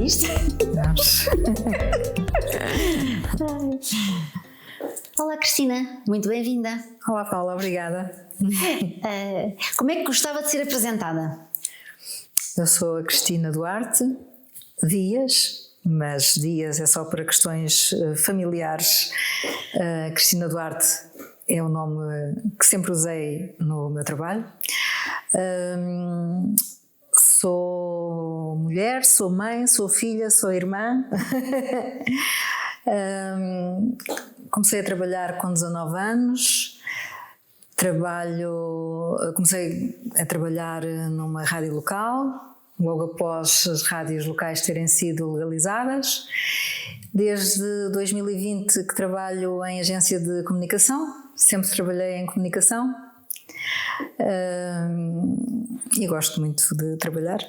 nisto? Vamos. Olá, Cristina, muito bem-vinda. Olá, Paula, obrigada. Como é que gostava de ser apresentada? Eu sou a Cristina Duarte Dias, mas Dias é só para questões familiares. Cristina Duarte é o nome que sempre usei no meu trabalho. Sou mulher, sou mãe, sou filha, sou irmã. Comecei a trabalhar com 19 anos. Comecei a trabalhar numa rádio local, logo após as rádios locais terem sido legalizadas. Desde 2020 que trabalho em agência de comunicação, sempre trabalhei em comunicação e gosto muito de trabalhar.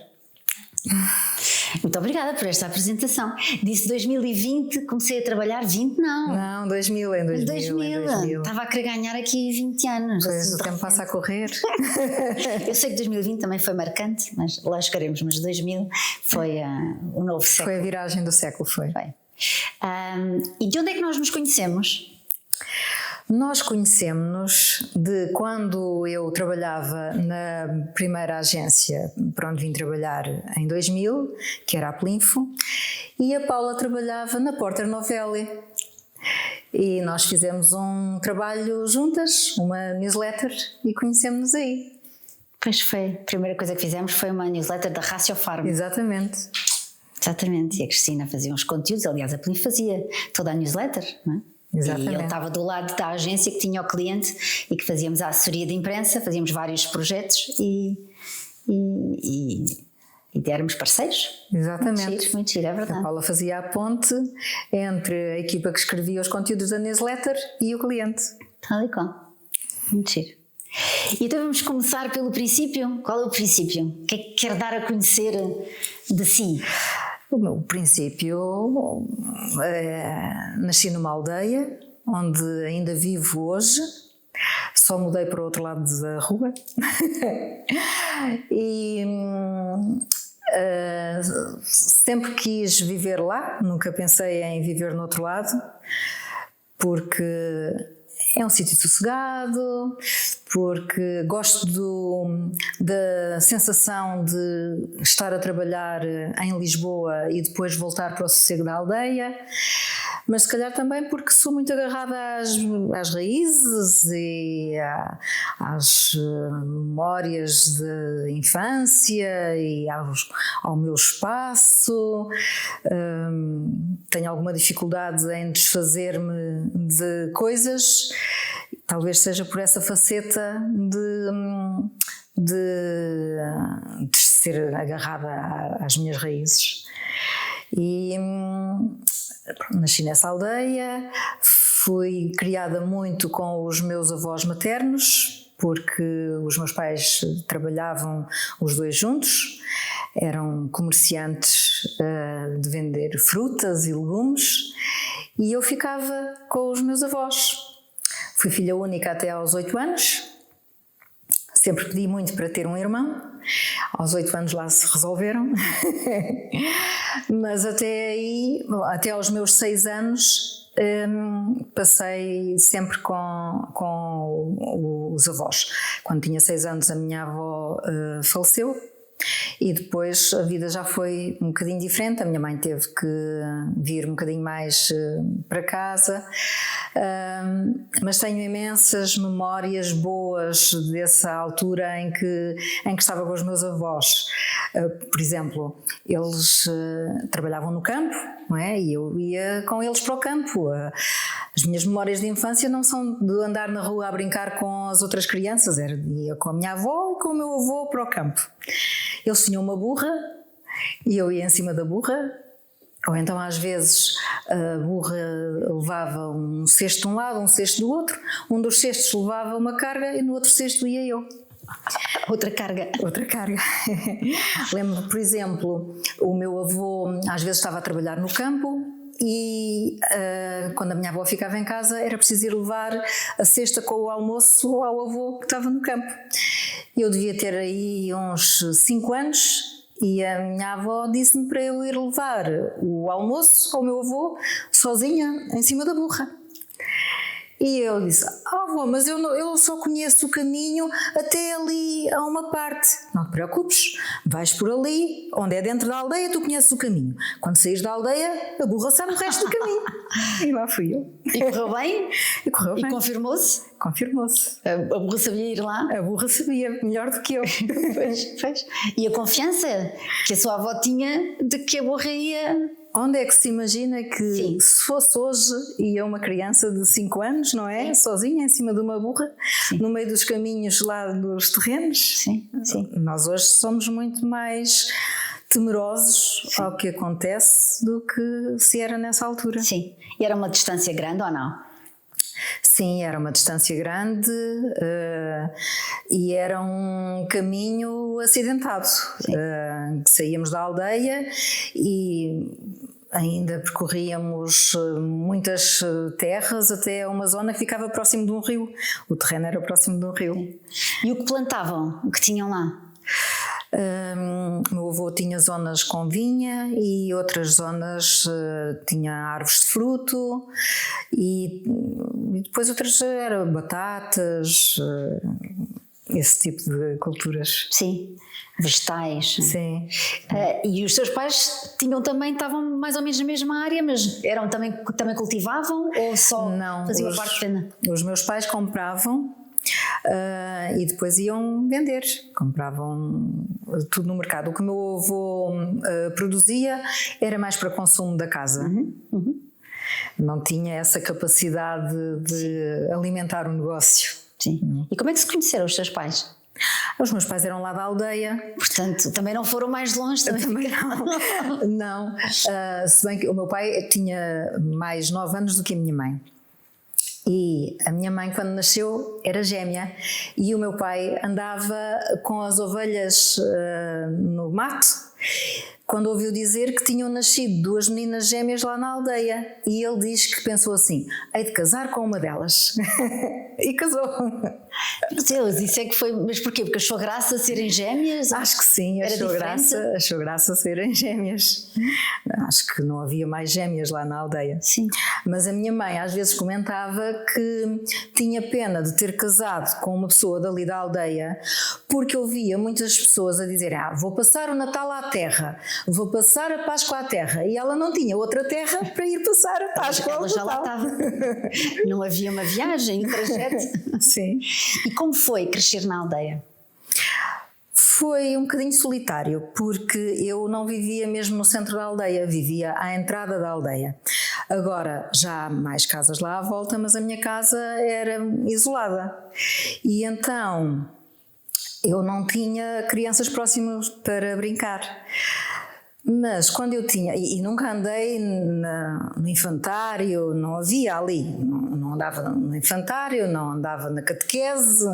Muito obrigada por esta apresentação. Disse 2020, comecei a trabalhar 20, não. Não, 2000, em 2000. Estava a querer ganhar aqui 20 anos. Pois, assim, o tempo passa a correr. Eu sei que 2020 também foi marcante, mas lá chegaremos. Mas 2000 foi o novo século. Foi a viragem do século, foi. E de onde é que nós nos conhecemos? Nós conhecemos-nos de quando eu trabalhava na primeira agência para onde vim trabalhar em 2000, que era a Plinfo, e a Paula trabalhava na Porter Novelli. E nós fizemos um trabalho juntas, uma newsletter, e conhecemos-nos aí. Pois foi. A primeira coisa que fizemos foi uma newsletter da Ratio Farm. Exatamente. Exatamente. E a Cristina fazia uns conteúdos, aliás, a Plinfo fazia toda a newsletter, não é? Exatamente. E ele estava do lado da agência que tinha o cliente e que fazíamos a assessoria de imprensa, fazíamos vários projetos e éramos parceiros. Exatamente. Muito giro, é verdade. A Paula fazia a ponte entre a equipa que escrevia os conteúdos da newsletter e o cliente. Tal e qual. Muito giro. E então vamos começar pelo princípio. Qual é o princípio? O que é que quer dar a conhecer de si? O meu princípio, nasci numa aldeia onde ainda vivo hoje, só mudei para o outro lado da rua e sempre quis viver lá, nunca pensei em viver no outro lado, porque é um sítio sossegado, porque gosto da sensação de estar a trabalhar em Lisboa e depois voltar para o sossego da aldeia, mas se calhar também porque sou muito agarrada às raízes e às memórias de infância e ao meu espaço. Tenho alguma dificuldade em desfazer-me de coisas. Talvez seja por essa faceta de ser agarrada às minhas raízes. E nasci nessa aldeia, fui criada muito com os meus avós maternos, porque os meus pais trabalhavam os dois juntos, eram comerciantes de vender frutas e legumes, e eu ficava com os meus avós. Fui filha única até aos 8 anos, sempre pedi muito para ter um irmão, aos 8 anos lá se resolveram, mas até aí, até aos meus 6 anos, passei sempre com os avós. Quando tinha 6 anos a minha avó faleceu. E depois a vida já foi um bocadinho diferente, a minha mãe teve que vir um bocadinho mais para casa, mas tenho imensas memórias boas dessa altura em que estava com os meus avós. Por exemplo, eles trabalhavam no campo, não é? E eu ia com eles para o campo. As minhas memórias de infância não são de andar na rua a brincar com as outras crianças, ia com a minha avó e com o meu avô para o campo. Eles tinham uma burra e eu ia em cima da burra, ou então às vezes a burra levava um cesto de um lado, um cesto do outro, um dos cestos levava uma carga e no outro cesto ia eu. Outra carga. Lembro-me, por exemplo, o meu avô às vezes estava a trabalhar no campo e quando a minha avó ficava em casa era preciso ir levar a cesta com o almoço ao avô que estava no campo. Eu devia ter aí uns 5 anos e a minha avó disse-me para eu ir levar o almoço ao meu avô sozinha em cima da burra. E eu disse: avó, mas eu só conheço o caminho até ali a uma parte. Não te preocupes, vais por ali, onde é dentro da aldeia, tu conheces o caminho. Quando saís da aldeia, a burra sabe o resto do caminho. E lá fui eu. E correu bem? E correu bem. E confirmou-se? Confirmou-se. A burra sabia ir lá? A burra sabia, melhor do que eu. Pois. E a confiança que a sua avó tinha de que a burra ia... Onde é que se imagina que Sim. se fosse hoje ia uma criança de 5 anos, não é? Sozinha em cima de uma burra, no meio dos caminhos lá dos terrenos? Sim. Nós hoje somos muito mais temerosos ao que acontece do que se era nessa altura. Sim. E era uma distância grande ou não? Sim, era uma distância grande e era um caminho acidentado. Saíamos da aldeia e ainda percorríamos muitas terras até uma zona que ficava próximo de um rio. O terreno era próximo de um rio. Sim. E o que plantavam? O que tinham lá? Meu avô tinha zonas com vinha e outras zonas tinha árvores de fruto e depois outras eram batatas, esse tipo de culturas. Sim, vegetais. Sim. E os seus pais estavam mais ou menos na mesma área, mas também cultivavam ou só faziam a parte pequena? Os meus pais compravam e depois iam vender, compravam tudo no mercado. O que o meu avô produzia era mais para consumo da casa. Não tinha essa capacidade de alimentar o negócio. Sim. E como é que se conheceram os seus pais? Os meus pais eram lá da aldeia. Portanto, também não foram mais longe? Também não. Não. Se bem que o meu pai tinha mais 9 anos do que a minha mãe. E a minha mãe, quando nasceu, era gêmea e o meu pai andava com as ovelhas no mato quando ouviu dizer que tinham nascido 2 meninas gêmeas lá na aldeia. E ele diz que pensou assim: hei de casar com uma delas. E casou. Meu Deus, isso é que foi. Mas porquê? Porque achou graça serem gêmeas? Acho que sim, achou graça serem gêmeas. Acho que não havia mais gêmeas lá na aldeia. Sim. Mas a minha mãe às vezes comentava que tinha pena de ter casado com uma pessoa dali da aldeia, porque ouvia muitas pessoas a dizer: vou passar o Natal à terra, vou passar a Páscoa à terra, e ela não tinha outra terra para ir passar a Páscoa. Ela já lá estava. Não havia uma viagem, um trajeto. Sim. E como foi crescer na aldeia? Foi um bocadinho solitário, porque eu não vivia mesmo no centro da aldeia, vivia à entrada da aldeia. Agora já há mais casas lá à volta, mas a minha casa era isolada. E então eu não tinha crianças próximas para brincar. Mas quando eu tinha, e nunca andei no infantário, não havia ali, não andava no infantário, não andava na catequese,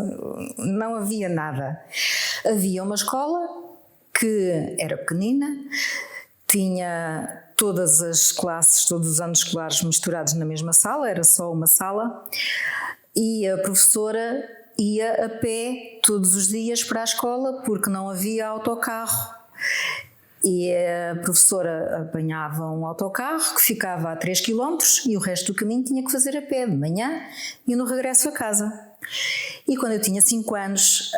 não havia nada. Havia uma escola que era pequenina, tinha todas as classes, todos os anos escolares misturados na mesma sala, era só uma sala, e a professora ia a pé todos os dias para a escola porque não havia autocarro. E a professora apanhava um autocarro que ficava a 3 km e o resto do caminho tinha que fazer a pé de manhã e no regresso a casa. E quando eu tinha 5 anos,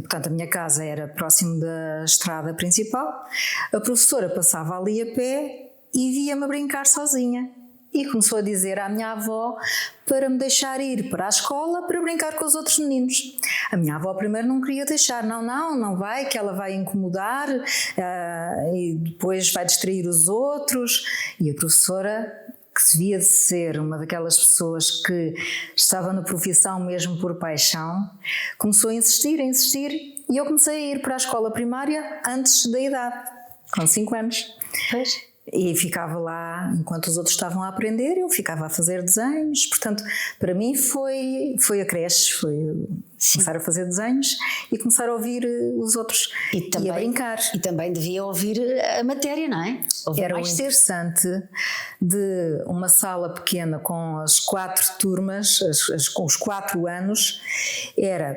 portanto a minha casa era próximo da estrada principal, a professora passava ali a pé e via-me brincar sozinha. E começou a dizer à minha avó para me deixar ir para a escola para brincar com os outros meninos. A minha avó primeiro não queria deixar, não vai, que ela vai incomodar e depois vai distrair os outros. E a professora, que se via de ser uma daquelas pessoas que estava na profissão mesmo por paixão, começou a insistir e eu comecei a ir para a escola primária antes da idade, com 5 anos. Pois. E ficava lá, enquanto os outros estavam a aprender, eu ficava a fazer desenhos. Portanto, para mim foi a creche, foi começar a fazer desenhos e começar a ouvir os outros e a brincar. E também devia ouvir a matéria, não é? Era o interessante de uma sala pequena com as 4 turmas, com os 4 anos, era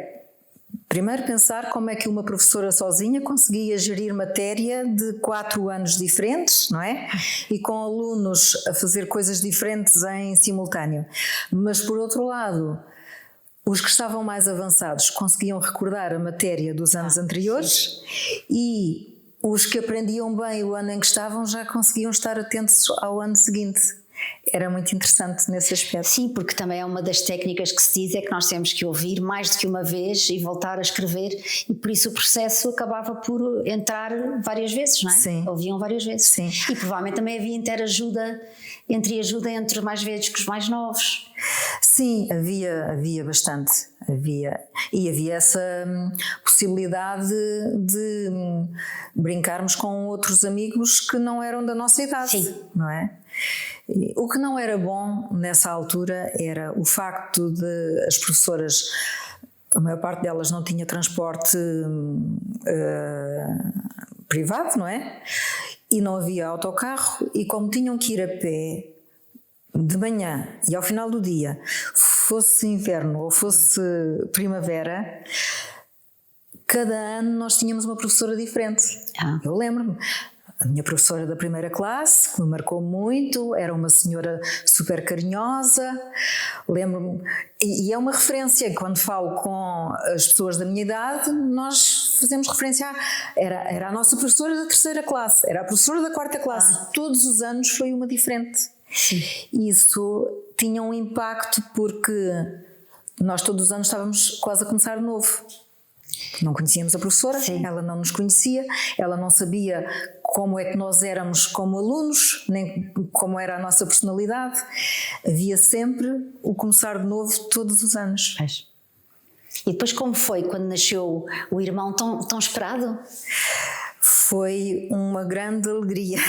Primeiro pensar como é que uma professora sozinha conseguia gerir matéria de 4 anos diferentes, não é? E com alunos a fazer coisas diferentes em simultâneo. Mas por outro lado, os que estavam mais avançados conseguiam recordar a matéria dos anos anteriores e os que aprendiam bem o ano em que estavam já conseguiam estar atentos ao ano seguinte. Era muito interessante nesse aspecto. Sim, porque também é uma das técnicas que se diz é que nós temos que ouvir mais do que uma vez e voltar a escrever, e por isso o processo acabava por entrar várias vezes, não é? Sim. Ouviam várias vezes. Sim. E provavelmente também havia interajuda entre os mais velhos que os mais novos. Sim, havia bastante. Havia essa possibilidade de brincarmos com outros amigos que não eram da nossa idade. Sim. Não é? O que não era bom nessa altura era o facto de as professoras, a maior parte delas não tinha transporte privado, não é? E não havia autocarro, e como tinham que ir a pé de manhã e ao final do dia, fosse inverno ou fosse primavera, cada ano nós tínhamos uma professora diferente. Eu lembro-me. A minha professora da primeira classe, que me marcou muito, era uma senhora super carinhosa, lembro-me, e é uma referência, quando falo com as pessoas da minha idade, nós fazemos referência era a nossa professora da terceira classe, era a professora da quarta classe, todos os anos foi uma diferente. Sim. Isso tinha um impacto porque nós todos os anos estávamos quase a começar de novo. Não conhecíamos a professora, Sim. Ela não nos conhecia, ela não sabia como é que nós éramos como alunos, nem como era a nossa personalidade. Havia sempre o começar de novo todos os anos. E depois como foi quando nasceu o irmão tão esperado? Foi uma grande alegria.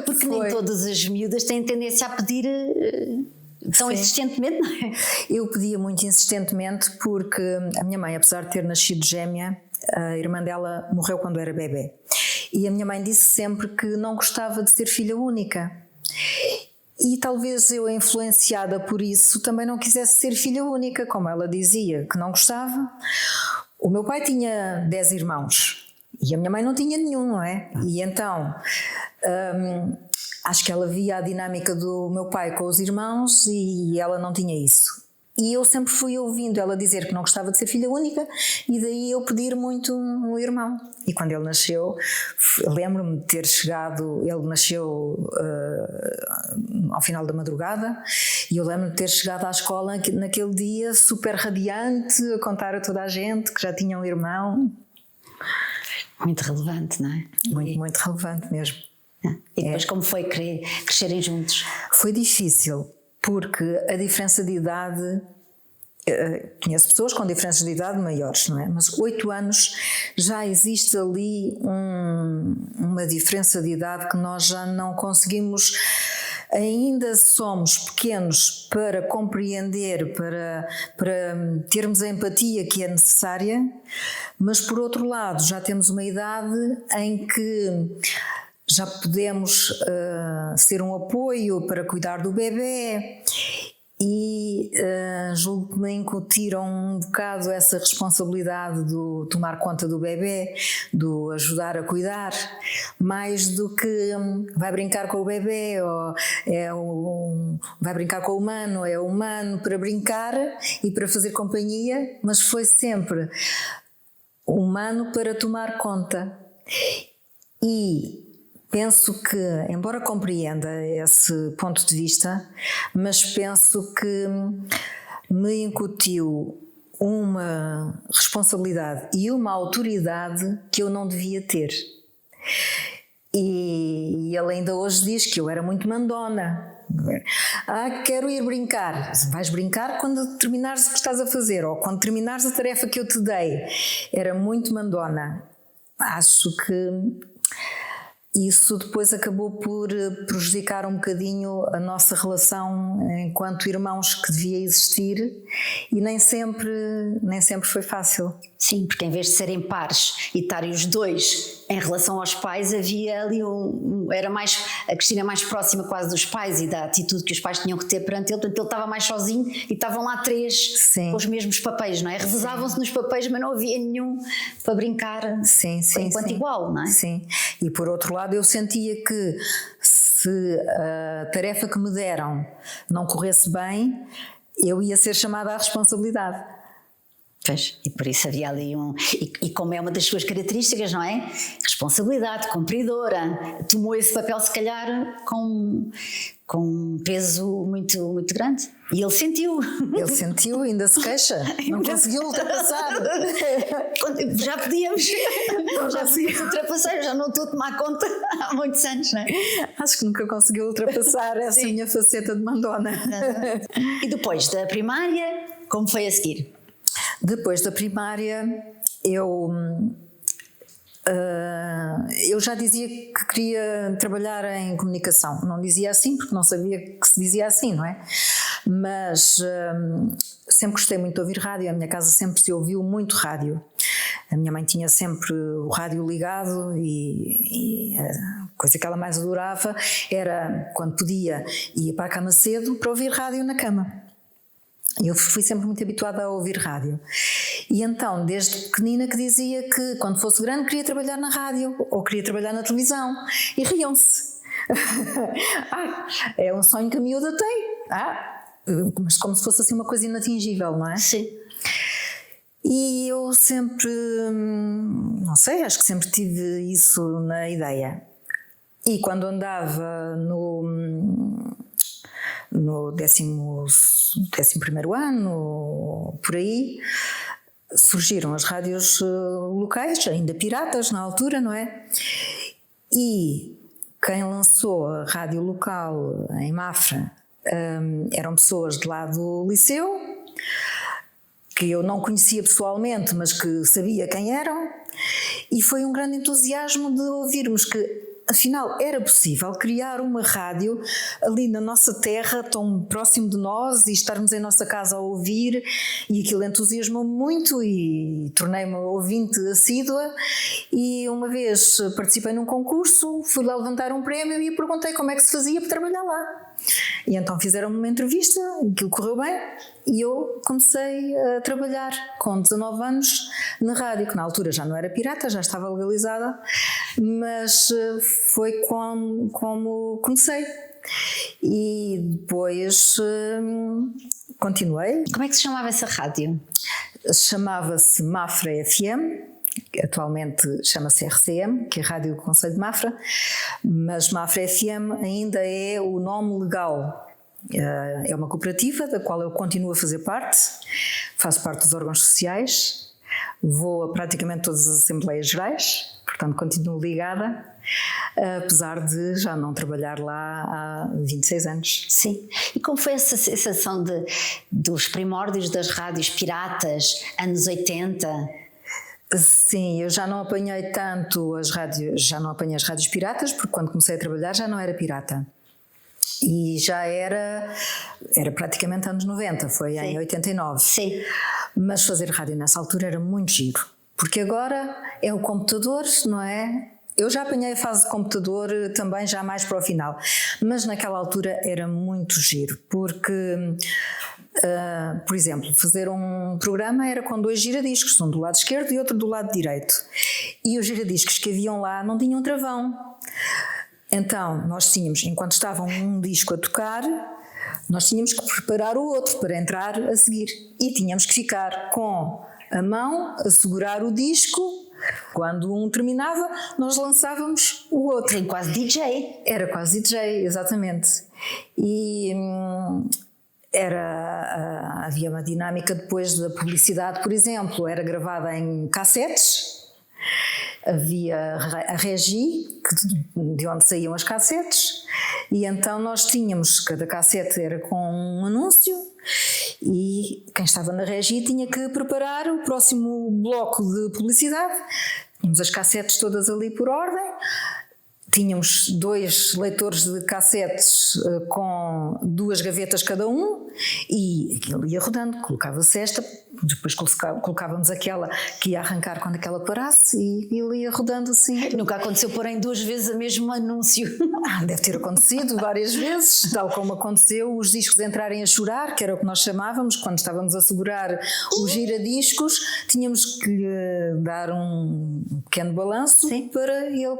Porque nem todas as miúdas têm tendência a pedir tão insistentemente, não é? Eu pedia muito insistentemente porque a minha mãe, apesar de ter nascido gêmea, a irmã dela morreu quando era bebê. E a minha mãe disse sempre que não gostava de ser filha única. E talvez eu, influenciada por isso, também não quisesse ser filha única, como ela dizia, que não gostava. O meu pai tinha 10 irmãos e a minha mãe não tinha nenhum, não é? E então acho que ela via a dinâmica do meu pai com os irmãos e ela não tinha isso. E eu sempre fui ouvindo ela dizer que não gostava de ser filha única, e daí eu pedir muito um irmão. E quando ele nasceu, lembro-me de ter chegado, ele nasceu ao final da madrugada, e eu lembro-me de ter chegado à escola naquele dia super radiante, a contar a toda a gente que já tinha um irmão. Muito relevante, não é? Muito relevante mesmo. E depois como foi crescerem juntos? Foi difícil, porque a diferença de idade, conheço pessoas com diferenças de idade maiores, não é? Mas 8 anos já existe ali uma diferença de idade que nós já não conseguimos, ainda somos pequenos para compreender, para termos a empatia que é necessária, mas por outro lado já temos uma idade em que já podemos ser um apoio para cuidar do bebê, e julgo que me incutiram um bocado essa responsabilidade do tomar conta do bebê, do ajudar a cuidar, mais do que vai brincar com o bebê, ou vai brincar com o humano, é humano para brincar e para fazer companhia, mas foi sempre humano para tomar conta. E penso que, embora compreenda esse ponto de vista, mas penso que me incutiu uma responsabilidade e uma autoridade que eu não devia ter. E ele ainda hoje diz que eu era muito mandona. Quero ir brincar. Vais brincar quando terminares o que estás a fazer, ou quando terminares a tarefa que eu te dei. Era muito mandona. Acho que isso depois acabou por prejudicar um bocadinho a nossa relação enquanto irmãos que devia existir, e nem sempre foi fácil. Sim, porque em vez de serem pares e estarem os dois em relação aos pais, havia ali era mais a Cristina mais próxima quase dos pais e da atitude que os pais tinham que ter perante ele, portanto ele estava mais sozinho e estavam lá três com os mesmos papéis, não é? Revezavam-se nos papéis, mas não havia nenhum para brincar enquanto igual, não é? Sim, e por outro lado eu sentia que se a tarefa que me deram não corresse bem, eu ia ser chamada à responsabilidade. Pois, e por isso havia ali e como é uma das suas características, não é? Responsabilidade, cumpridora, tomou esse papel se calhar com um peso muito, muito grande. E ele sentiu. Ele sentiu, ainda se queixa, não conseguiu ultrapassar. Já podíamos ultrapassar, já não estou a tomar conta há muitos anos, não é? Acho que nunca conseguiu ultrapassar essa minha faceta de mandona. E depois da primária, como foi a seguir? Depois da primária, eu já dizia que queria trabalhar em comunicação. Não dizia assim porque não sabia que se dizia assim, não é? Mas sempre gostei muito de ouvir rádio. A minha casa sempre se ouviu muito rádio. A minha mãe tinha sempre o rádio ligado e a coisa que ela mais adorava era, quando podia, ir para a cama cedo para ouvir rádio na cama. Eu fui sempre muito habituada a ouvir rádio. E então, desde pequenina que dizia que quando fosse grande queria trabalhar na rádio ou queria trabalhar na televisão. E riam-se. É um sonho que a miúda tem. Mas como se fosse assim uma coisa inatingível, não é? Sim. E eu sempre, não sei, acho que sempre tive isso na ideia. E quando andava no 11º ano, por aí, surgiram as rádios locais, ainda piratas na altura, não é? E quem lançou a rádio local em Mafra eram pessoas de lá do liceu, que eu não conhecia pessoalmente, mas que sabia quem eram, e foi um grande entusiasmo de ouvirmos que afinal era possível criar uma rádio ali na nossa terra, tão próximo de nós, e estarmos em nossa casa a ouvir, e aquilo entusiasmou-me muito e tornei-me ouvinte assídua. E uma vez participei num concurso, fui lá levantar um prémio e perguntei como é que se fazia para trabalhar lá. E então fizeram-me uma entrevista, aquilo correu bem, e eu comecei a trabalhar com 19 anos na rádio, que na altura já não era pirata, já estava legalizada, mas foi como comecei. E depois continuei. Como é que se chamava essa rádio? Chamava-se Mafra FM. Atualmente chama-se RCM, que é a Rádio do Concelho de Mafra, mas Mafra FM ainda é o nome legal. É uma cooperativa da qual eu continuo a fazer parte, faço parte dos órgãos sociais, vou a praticamente todas as Assembleias Gerais, portanto continuo ligada, apesar de já não trabalhar lá há 26 anos. Sim. E como foi essa sensação dos primórdios das rádios piratas, anos 80? Sim, eu já não apanhei tanto as rádios, já não apanhei as rádios piratas, porque quando comecei a trabalhar já não era pirata. E já era praticamente anos 90, foi Sim. Em 89. Sim. Mas fazer rádio nessa altura era muito giro, porque agora é o computador, não é? Eu já apanhei a fase de computador também já mais para o final, mas naquela altura era muito giro, porque... por exemplo, fazer um programa era com 2 giradiscos, um do lado esquerdo e outro do lado direito, e os giradiscos que haviam lá não tinham travão. Então nós tínhamos, enquanto estava um disco a tocar, nós tínhamos que preparar o outro para entrar a seguir, e tínhamos que ficar com a mão a segurar o disco. Quando um terminava, nós lançávamos o outro. Era quase DJ. Era quase DJ, exatamente. E havia uma dinâmica depois da publicidade, por exemplo, era gravada em cassetes, havia a Regi, de onde saíam as cassetes, e então nós tínhamos, cada cassete era com um anúncio, e quem estava na Regi tinha que preparar o próximo bloco de publicidade. Tínhamos as cassetes todas ali por ordem, tínhamos 2 leitores de cassetes com 2 gavetas cada um e aquilo ia rodando, colocava-se esta, depois colocávamos aquela que ia arrancar quando aquela parasse e ele ia rodando assim. Nunca aconteceu porém 2 vezes o mesmo anúncio? Deve ter acontecido várias vezes, tal como aconteceu os discos entrarem a chorar, que era o que nós chamávamos, quando estávamos a segurar o giradiscos, tínhamos que lhe dar um pequeno balanço. Sim. Para ele...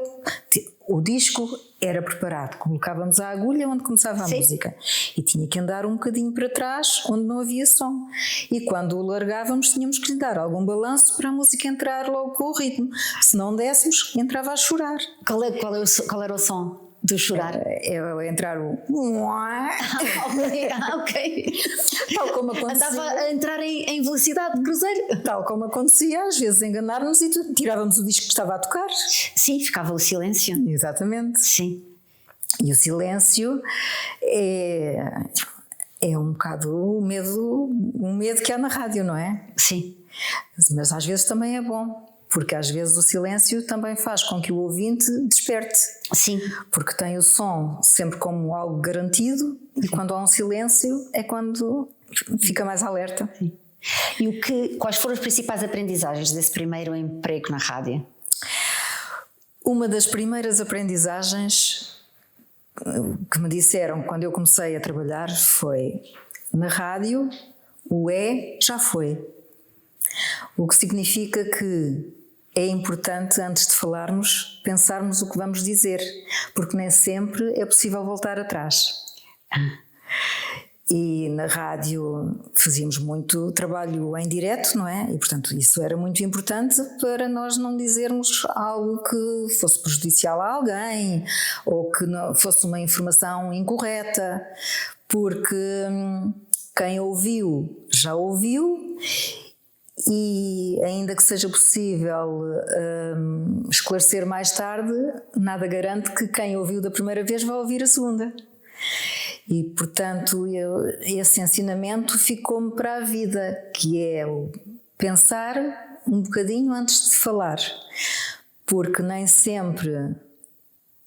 O disco era preparado, colocávamos a agulha onde começava a Sim. música e tinha que andar um bocadinho para trás onde não havia som, e quando o largávamos tínhamos que lhe dar algum balanço para a música entrar logo com o ritmo, se não dessemos entrava a chorar. Qual era o som do chorar? É entrar o... ok. Tal como acontecia. Andava a entrar em velocidade de cruzeiro. Tal como acontecia, às vezes enganar-nos e tirávamos o disco que estava a tocar. Sim, ficava o silêncio. Exatamente. Sim. E o silêncio é um bocado o medo que há na rádio, não é? Sim. Mas às vezes também é bom. Porque às vezes o silêncio também faz com que o ouvinte desperte. Sim. Porque tem o som sempre como algo garantido. Sim. E quando há um silêncio é quando fica mais alerta. Sim. E quais foram as principais aprendizagens desse primeiro emprego na rádio? Uma das primeiras aprendizagens que me disseram quando eu comecei a trabalhar foi: na rádio o já foi. O que significa que é importante, antes de falarmos, pensarmos o que vamos dizer, porque nem sempre é possível voltar atrás. E na rádio fazíamos muito trabalho em direto, não é? E portanto isso era muito importante para nós não dizermos algo que fosse prejudicial a alguém ou que não fosse uma informação incorreta, porque quem ouviu já ouviu. E ainda que seja possível esclarecer mais tarde, nada garante que quem ouviu da primeira vez vai ouvir a segunda. E portanto esse ensinamento ficou-me para a vida, que é o pensar um bocadinho antes de falar, porque nem sempre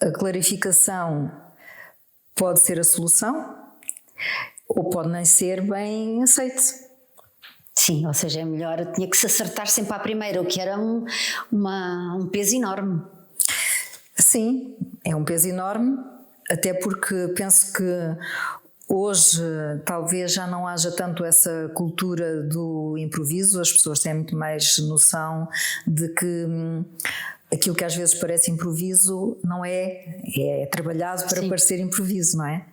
a clarificação pode ser a solução ou pode nem ser bem aceite. Sim, ou seja, é melhor, tinha que se acertar sempre à primeira, o que era um peso enorme. Sim, é um peso enorme, até porque penso que hoje talvez já não haja tanto essa cultura do improviso, as pessoas têm muito mais noção de que aquilo que às vezes parece improviso não é trabalhado para Sim. parecer improviso, não é?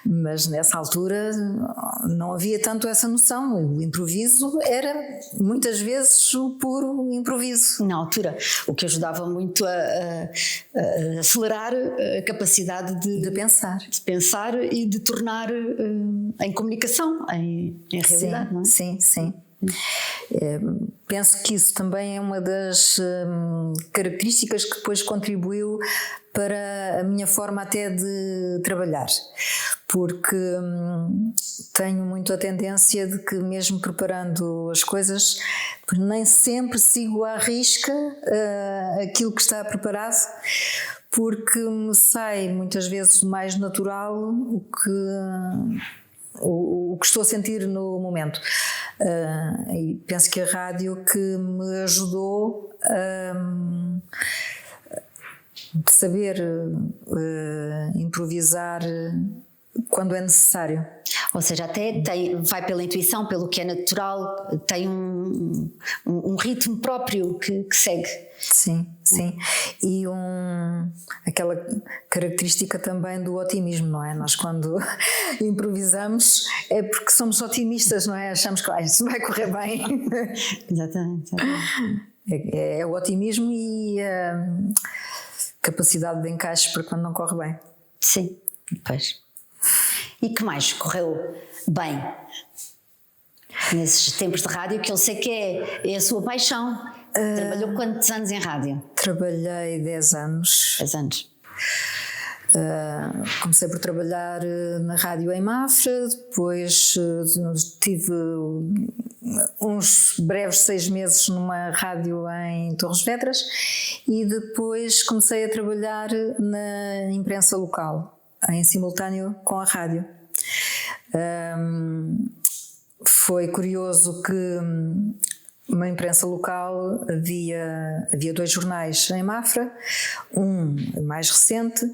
Mas nessa altura não havia tanto essa noção. O improviso era muitas vezes o puro improviso. Na altura, o que ajudava muito a acelerar a capacidade de pensar e de tornar em comunicação, em realidade, sim, não é? Sim, sim. Penso que isso também é uma das características que depois contribuiu para a minha forma até de trabalhar, porque tenho muito a tendência de que mesmo preparando as coisas nem sempre sigo à risca aquilo que está preparado, porque me sai muitas vezes mais natural o que estou a sentir no momento. E penso que a rádio que me ajudou a saber improvisar quando é necessário. Ou seja, até vai pela intuição, pelo que é natural, tem um ritmo próprio que segue. Sim, sim. E aquela característica também do otimismo, não é? Nós quando improvisamos é porque somos otimistas, não é? Achamos que isso vai correr bem. Exatamente. É o otimismo e a capacidade de encaixe para quando não corre bem. Sim, pois. E que mais correu bem nesses tempos de rádio, que eu sei que é a sua paixão? Trabalhou quantos anos em rádio? Trabalhei 10 anos. 10 anos. Comecei por trabalhar na rádio em Mafra, depois tive uns breves 6 meses numa rádio em Torres Vedras e depois comecei a trabalhar na imprensa local, em simultâneo com a rádio. Foi curioso que uma imprensa local havia 2 jornais em Mafra, um mais recente,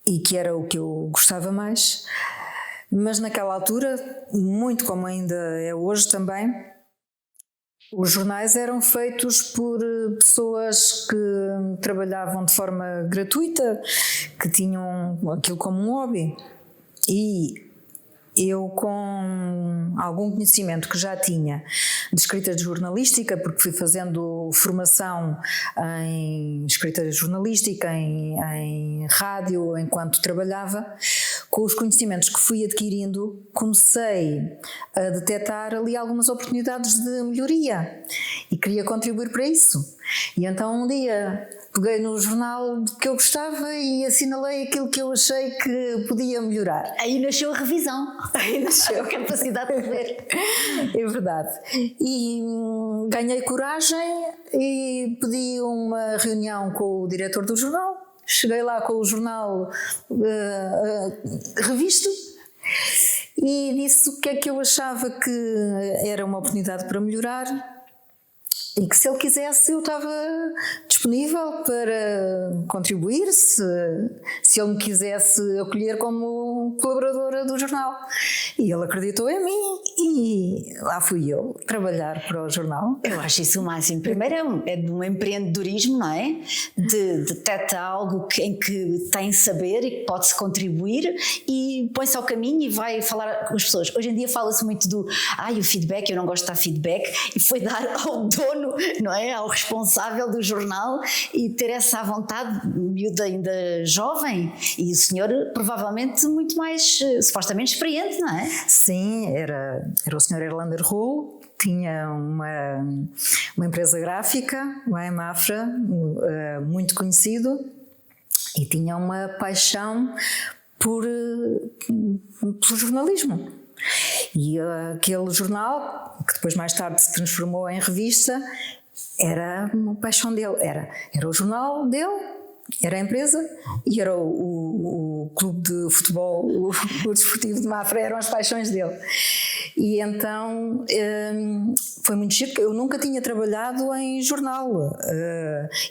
e que era o que eu gostava mais, mas naquela altura, muito como ainda é hoje também, os jornais eram feitos por pessoas que trabalhavam de forma gratuita, que tinham aquilo como um hobby. E eu, com algum conhecimento que já tinha de escrita de jornalística, porque fui fazendo formação em escrita jornalística, em rádio, enquanto trabalhava, com os conhecimentos que fui adquirindo, comecei a detectar ali algumas oportunidades de melhoria e queria contribuir para isso. E então um dia peguei no jornal que eu gostava e assinalei aquilo que eu achei que podia melhorar. Aí nasceu a revisão, aí nasceu a capacidade de ver. É verdade. E ganhei coragem e pedi uma reunião com o diretor do jornal. Cheguei lá com o jornal revisto e disse o que é que eu achava que era uma oportunidade para melhorar. E que se ele quisesse eu estava disponível para contribuir, se ele me quisesse acolher como colaboradora do jornal. E ele acreditou em mim e lá fui eu trabalhar para o jornal. Eu acho isso o máximo. Primeiro é de um empreendedorismo, não é? De detecta algo em que tem saber e que pode-se contribuir e põe-se ao caminho e vai falar com as pessoas. Hoje em dia fala-se muito do o feedback, eu não gosto de dar feedback, e foi dar ao dono, não é? Ao responsável do jornal e ter essa vontade, miúda ainda jovem, e o senhor provavelmente muito mais supostamente experiente, não é? Sim, era o Sr. Erlander Rolo, tinha uma empresa gráfica lá em Mafra, muito conhecido, e tinha uma paixão pelo jornalismo. E aquele jornal, que depois mais tarde se transformou em revista, era uma paixão dele. Era o jornal dele, era a empresa e era o clube de futebol, o desportivo de Mafra, eram as paixões dele. E então foi muito giro, porque eu nunca tinha trabalhado em jornal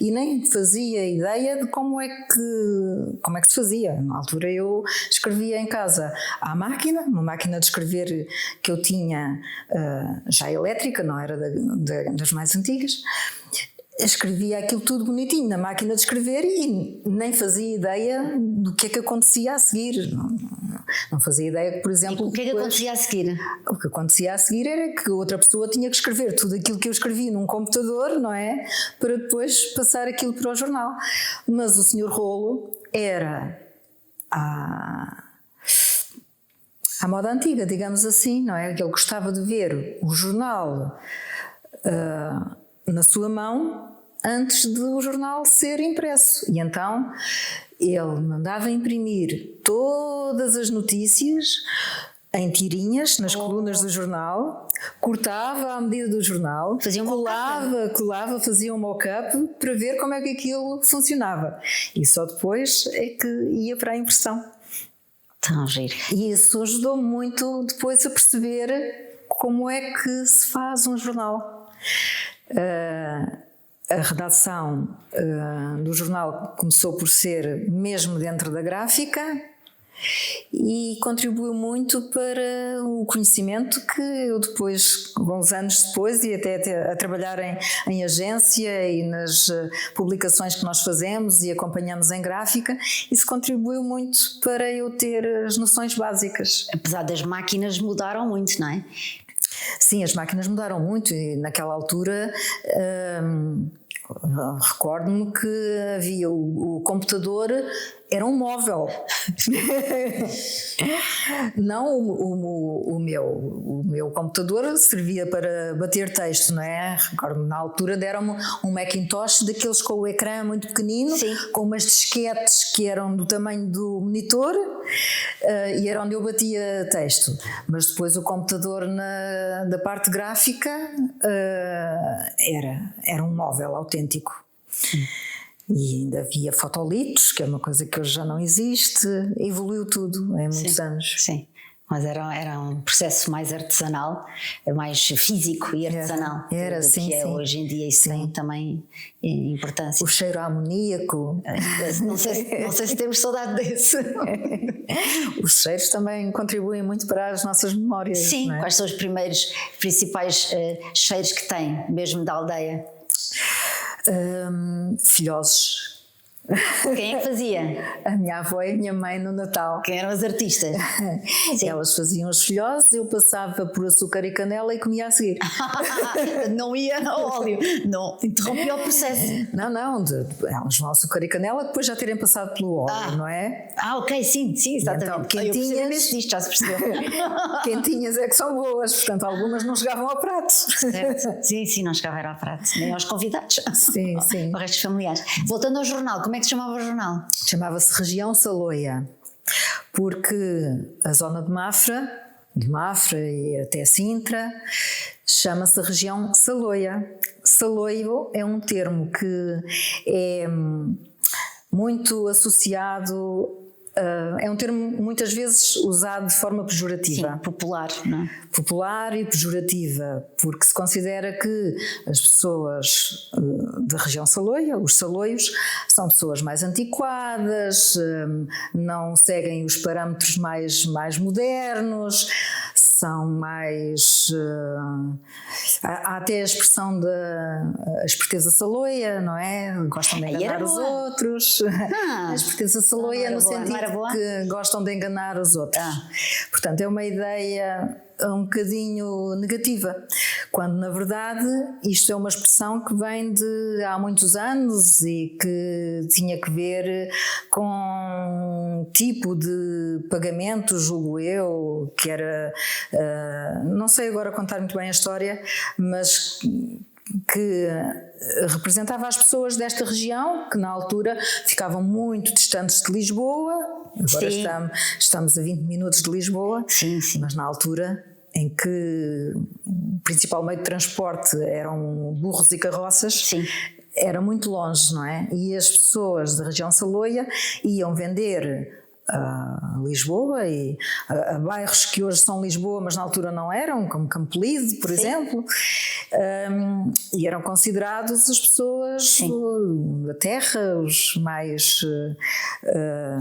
e nem fazia ideia de como é que se fazia. Na altura eu escrevia em casa à máquina, uma máquina de escrever que eu tinha já elétrica, não era das mais antigas. Escrevia aquilo tudo bonitinho na máquina de escrever e nem fazia ideia do que é que acontecia a seguir. Não fazia ideia que, por exemplo... E o que é que acontecia a seguir? O que acontecia a seguir era que outra pessoa tinha que escrever tudo aquilo que eu escrevi num computador, não é? Para depois passar aquilo para o jornal. Mas o Sr. Rolo era à moda antiga, digamos assim, não é? Ele gostava de ver o jornal na sua mão antes do jornal ser impresso. E então ele mandava imprimir todas as notícias em tirinhas nas colunas do jornal, cortava à medida do jornal, colava, fazia um mock-up para ver como é que aquilo funcionava. E só depois é que ia para a impressão. Tão giro. E isso ajudou muito depois a perceber como é que se faz um jornal. A redação do jornal começou por ser mesmo dentro da gráfica e contribuiu muito para o conhecimento que eu depois, alguns anos depois, e até a trabalhar em agência e nas publicações que nós fazemos e acompanhamos em gráfica, isso contribuiu muito para eu ter as noções básicas. Apesar das máquinas mudaram muito, não é? Sim, as máquinas mudaram muito e naquela altura recordo-me que havia o computador, era um móvel. Não o meu computador servia para bater texto, não é? Recordo, na altura deram-me um Macintosh daqueles com o ecrã muito pequenino, sim, com umas disquetes que eram do tamanho do monitor, e era onde eu batia texto. Mas depois o computador da parte gráfica era um móvel autêntico. E ainda havia fotolitos, que é uma coisa que hoje já não existe, evoluiu tudo em muitos anos. Sim, mas era um processo mais artesanal, mais físico e artesanal. Era, do sim, que é sim. Hoje em dia isso tem também importância. O cheiro amoníaco. Não sei se temos saudade desse. Os cheiros também contribuem muito para as nossas memórias. Sim, não é? Quais são os principais cheiros que tem, mesmo da aldeia? Filhosos. Quem é que fazia? A minha avó e a minha mãe no Natal. Quem eram as artistas? Elas faziam os filhosos, eu passava por açúcar e canela e comia a seguir. Não ia ao óleo, não interrompia o processo. Não, elas vão ao açúcar e canela depois já terem passado pelo óleo, não é? Ok, sim, exatamente. Então, quentinhas, disto, já se percebeu. Quentinhas é que são boas, portanto algumas não chegavam ao prato. Certo. Sim, não chegavam ao prato, nem aos convidados. Sim. O resto dos familiares. Voltando ao jornal, como é que se chamava o jornal? Chamava-se Região Saloia, porque a zona de Mafra e até Sintra, chama-se região Saloia. Saloio é um termo que é muito associado, é um termo muitas vezes usado de forma pejorativa. Sim, popular, não é? Popular e pejorativa, porque se considera que as pessoas da região Saloia, os saloios, são pessoas mais antiquadas, não seguem os parâmetros mais modernos, são mais... há até a expressão a esperteza saloia, não é? Gostam de enganar os outros. A esperteza saloia no sentido que gostam de enganar os outros. Portanto, é uma ideia um bocadinho negativa, quando na verdade isto é uma expressão que vem de há muitos anos e que tinha que ver com um tipo de pagamento, julgo eu, que era, não sei agora contar muito bem a história, mas que representava as pessoas desta região, que na altura ficavam muito distantes de Lisboa. Agora estamos a 20 minutos de Lisboa, mas na altura em que o principal meio de transporte eram burros e carroças, era muito longe, não é? E as pessoas da região Saloia iam vender a Lisboa e a bairros que hoje são Lisboa, mas na altura não eram, como Campolide, por exemplo, e eram considerados as pessoas da terra, os mais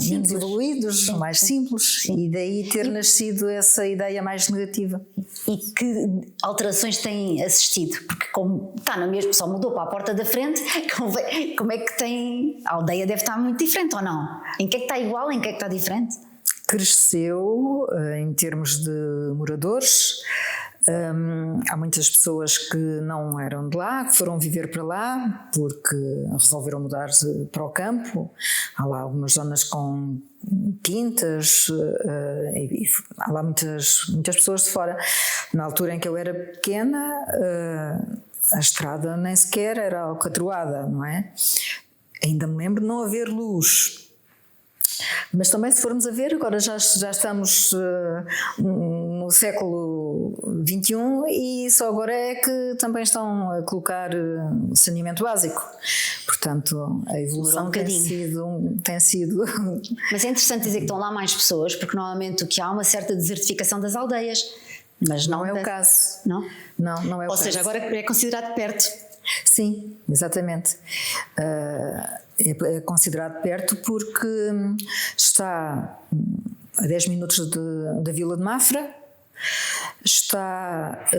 menos evoluídos, mais simples, e daí ter nascido essa ideia mais negativa. E que alterações têm assistido? Porque como está na mesma, só mudou para a porta da frente, como é que tem... A aldeia deve estar muito diferente ou não? Em que é que está igual, em que é que está diferente? Cresceu em termos de moradores. Há muitas pessoas que não eram de lá, que foram viver para lá porque resolveram mudar-se para o campo. Há lá algumas zonas com quintas, e há lá muitas pessoas de fora. Na altura em que eu era pequena, a estrada nem sequer era alcatroada, não é? Ainda me lembro de não haver luz. Mas também, se formos a ver, agora já estamos no século XXI e só agora é que também estão a colocar saneamento básico. Portanto, a evolução tem sido... Mas é interessante dizer que estão lá mais pessoas, porque normalmente o que há é uma certa desertificação das aldeias. Mas não é o caso. Não? Não é o caso. Ou seja, agora é considerado perto. Sim, exatamente. É considerado perto porque está a 10 minutos da Vila de Mafra, está a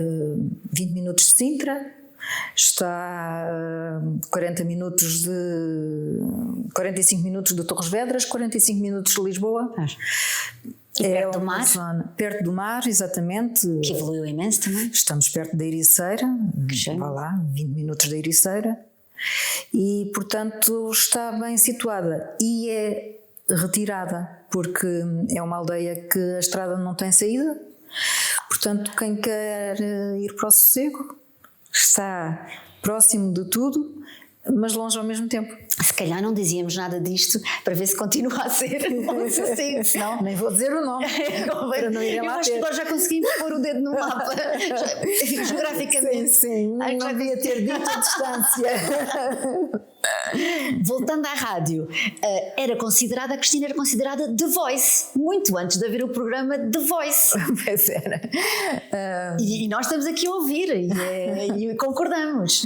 20 minutos de Sintra, está a 45 minutos de Torres Vedras, 45 minutos de Lisboa. E perto do mar? Perto do mar, exatamente. Que evoluiu imenso também. Estamos perto da Ericeira, vá lá, 20 minutos da Ericeira. E, portanto, está bem situada. E é retirada, porque é uma aldeia que a estrada não tem saída, portanto quem quer ir para o sossego está próximo de tudo, mas longe ao mesmo tempo. Se calhar não dizíamos nada disto para ver se continua a ser assim, senão nem vou dizer o nome para não irem lá acho que ter. nós já conseguimos pôr o dedo no mapa geograficamente. Sim, não devia ter dito a distância. Voltando à rádio, a Cristina era considerada The Voice, muito antes de haver o programa The Voice. Pois era. E nós estamos aqui a ouvir e concordamos.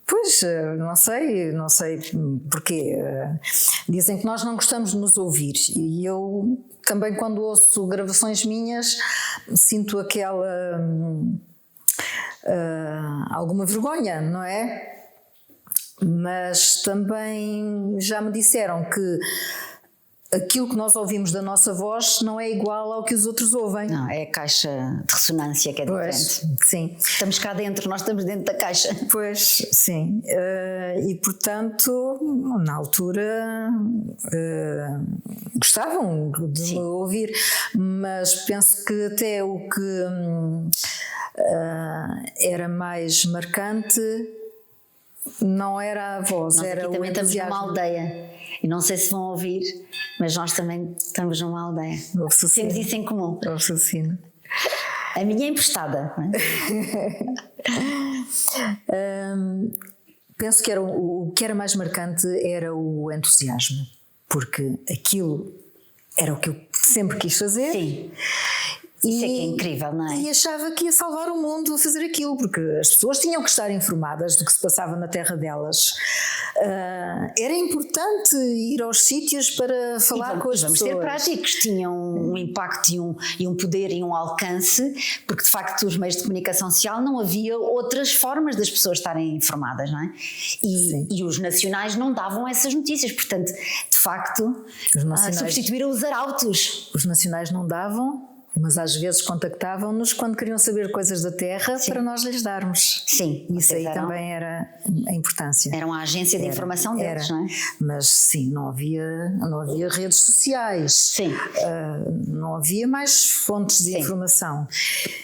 Pois, não sei porquê. Dizem que nós não gostamos de nos ouvir, e eu também, quando ouço gravações minhas, sinto aquela alguma vergonha, não é? Mas também já me disseram que aquilo que nós ouvimos da nossa voz não é igual ao que os outros ouvem. Não, é a caixa de ressonância que é diferente. Sim. Estamos cá dentro, nós estamos dentro da caixa. Pois, sim. E portanto, na altura gostavam de me ouvir, mas penso que até o que era mais marcante não era a voz, nós era aqui o também estamos entusiasmo. numa aldeia. E não sei se vão ouvir, mas nós também estamos numa aldeia. Temos isso em comum. A minha é emprestada. Penso que o que era mais marcante era o entusiasmo, porque aquilo era o que eu sempre quis fazer. Sim. Isso é que é incrível, não é? E achava que ia salvar o mundo a fazer aquilo, porque as pessoas tinham que estar informadas do que se passava na terra delas. Era importante ir aos sítios para falar com as pessoas. Vamos ser práticos, tinham um impacto e um poder e um alcance, porque de facto os meios de comunicação social não havia outras formas das pessoas estarem informadas, não é? E os nacionais não davam essas notícias, portanto, de facto, substituíram os arautos. Os nacionais não davam, mas às vezes contactavam-nos quando queriam saber coisas da terra para nós lhes darmos. Sim. Isso aí também era a importância. Era uma agência de informação deles, não é? Mas sim, não havia redes sociais. Sim. Não havia mais fontes de informação.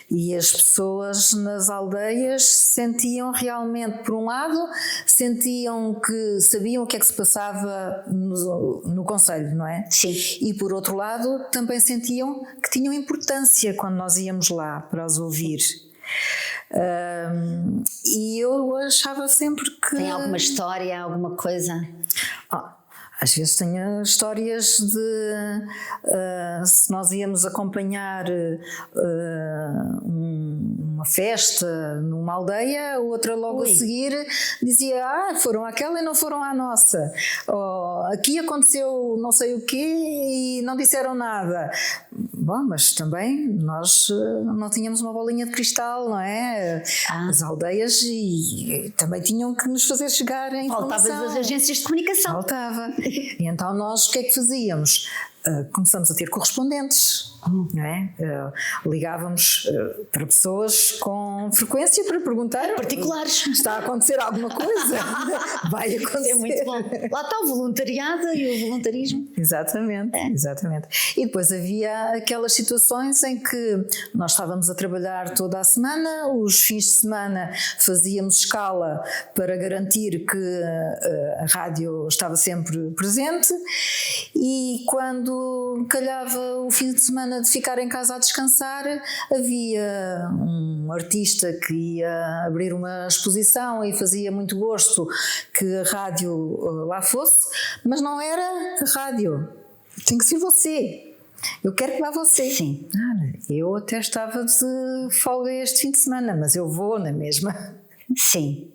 E as pessoas nas aldeias sentiam realmente, por um lado, sentiam que sabiam o que é que se passava no concelho, não é? Sim. E por outro lado, também sentiam que tinham importância quando nós íamos lá para os ouvir. E eu achava sempre que... Tem alguma história, alguma coisa? Às vezes tenho histórias de se nós íamos acompanhar uma festa numa aldeia, outra logo a seguir dizia: foram àquela e não foram à nossa. Aqui aconteceu não sei o quê e não disseram nada. Bom, mas também nós não tínhamos uma bolinha de cristal, não é? As aldeias e também tinham que nos fazer chegar a informação. Faltava as agências de comunicação. Faltava. E então nós o que é que fazíamos? Começamos a ter correspondentes, não é? Ligávamos para pessoas com frequência para perguntar: particulares, está a acontecer alguma coisa? Vai acontecer. É muito bom. Lá está o voluntariado e o voluntarismo. Exatamente, exatamente. E depois havia aquelas situações em que nós estávamos a trabalhar toda a semana, os fins de semana fazíamos escala para garantir que a rádio estava sempre presente, e quando calhava o fim de semana de ficar em casa a descansar, havia um artista que ia abrir uma exposição e fazia muito gosto que a rádio lá fosse, mas não era a rádio, tem que ser você. Eu quero que vá você. Sim. Eu até estava de folga este fim de semana, mas eu vou na mesma. Sim.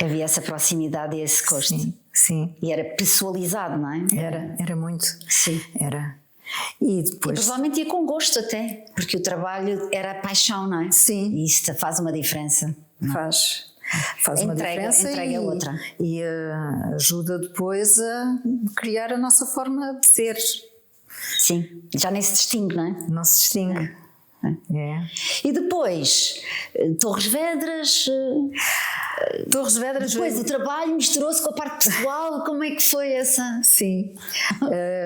Havia essa proximidade e esse gosto. Sim. E era pessoalizado, não é? Era muito. Sim. Era. E depois... E provavelmente ia com gosto até, porque o trabalho era paixão, não é? Sim. E isso faz uma diferença. Faz uma diferença. Entrega a outra. E ajuda depois a criar a nossa forma de ser. Sim. Já nem se distingue, não é? Não se distingue. E depois, Torres Vedras... Torres Vedras. Depois o trabalho misturou-se com a parte pessoal, como é que foi essa? Sim,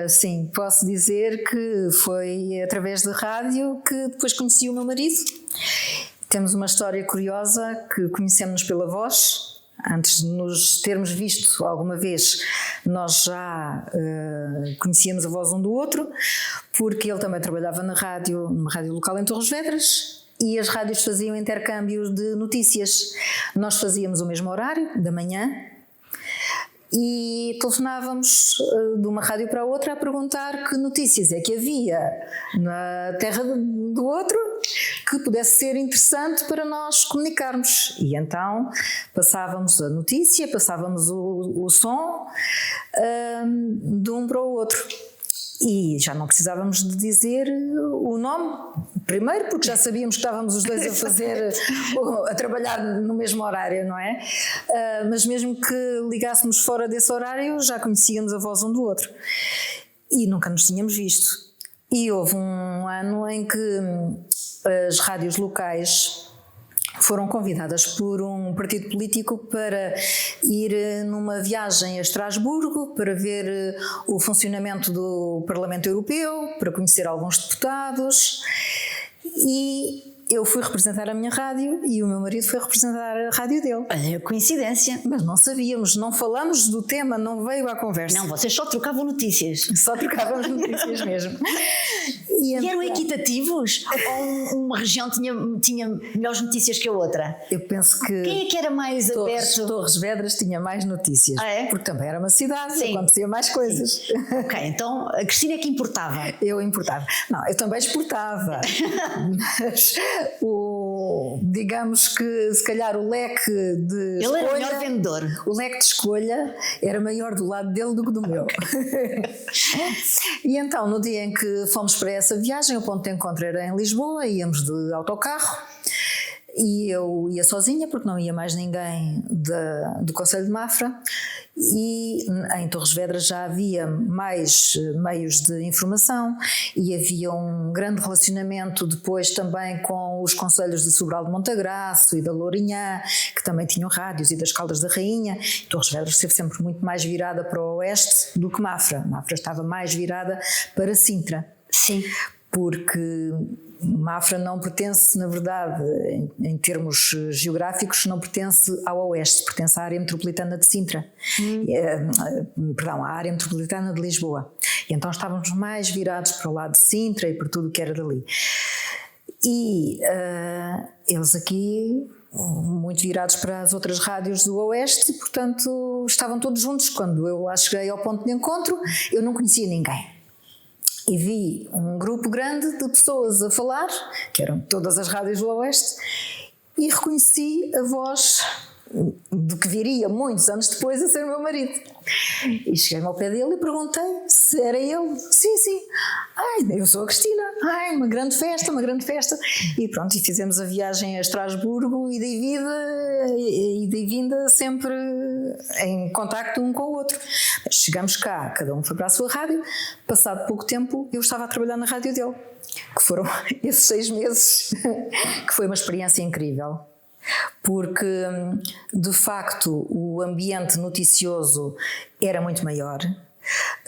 sim, posso dizer que foi através da rádio que depois conheci o meu marido. Temos uma história curiosa que conhecemos-nos pela voz. Antes de nos termos visto alguma vez, nós já conhecíamos a voz um do outro, porque ele também trabalhava numa rádio local em Torres Vedras, e as rádios faziam intercâmbios de notícias. Nós fazíamos o mesmo horário, da manhã, e telefonávamos de uma rádio para a outra a perguntar que notícias é que havia na terra do outro que pudesse ser interessante para nós comunicarmos. E então passávamos a notícia, passávamos o som de um para o outro. E já não precisávamos de dizer o nome, primeiro porque já sabíamos que estávamos os dois a trabalhar no mesmo horário, não é? Mas mesmo que ligássemos fora desse horário, já conhecíamos a voz um do outro. E nunca nos tínhamos visto. E houve um ano em que as rádios locais foram convidadas por um partido político para ir numa viagem a Estrasburgo para ver o funcionamento do Parlamento Europeu, para conhecer alguns deputados, e eu fui representar a minha rádio e o meu marido foi representar a rádio dele. Olha, coincidência. Mas não sabíamos, não falamos do tema, não veio à conversa. Não, vocês só trocavam notícias. Só trocávamos notícias mesmo. E eram equitativos? Ou uma região tinha melhores notícias que a outra? Eu penso que... Quem é que era mais aberto? Torres Vedras tinha mais notícias. Ah, é? Porque também era uma cidade, Sim. acontecia mais coisas. Ok, então a Cristina é que importava. Eu importava. Não, eu também exportava. Mas digamos que se calhar o leque de Ele escolha... era o melhor vendedor. O leque de escolha era maior do lado dele do que do meu. E então, no dia em que fomos para essa viagem, o ponto de encontro era em Lisboa, íamos de autocarro, e eu ia sozinha porque não ia mais ninguém do Concelho de Mafra, e em Torres Vedras já havia mais meios de informação e havia um grande relacionamento depois também com os concelhos de Sobral de Montagraço e da Lourinhã, que também tinham rádios, e das Caldas da Rainha. Torres Vedras esteve sempre muito mais virada para o oeste do que Mafra. Mafra estava mais virada para Sintra. Sim. Porque Mafra não pertence, na verdade, em termos geográficos, não pertence ao oeste, pertence à área metropolitana de Sintra, perdão, à área metropolitana de Lisboa. E então estávamos mais virados para o lado de Sintra e para tudo o que era dali. E eles aqui, muito virados para as outras rádios do oeste, portanto estavam todos juntos. Quando eu lá cheguei ao ponto de encontro, eu não conhecia ninguém. E vi um grupo grande de pessoas a falar, que eram todas as rádios do Oeste, e reconheci a voz do que viria muitos anos depois a ser o meu marido. E cheguei-me ao pé dele e perguntei se era ele. Sim, sim. Ai, eu sou a Cristina. Ai, uma grande festa, uma grande festa. E pronto, e fizemos a viagem a Estrasburgo, ida e vinda, sempre em contacto um com o outro. Chegamos cá, cada um foi para a sua rádio. Passado pouco tempo, eu estava a trabalhar na rádio dele, que foram esses 6 meses, que foi uma experiência incrível. Porque, de facto, o ambiente noticioso era muito maior.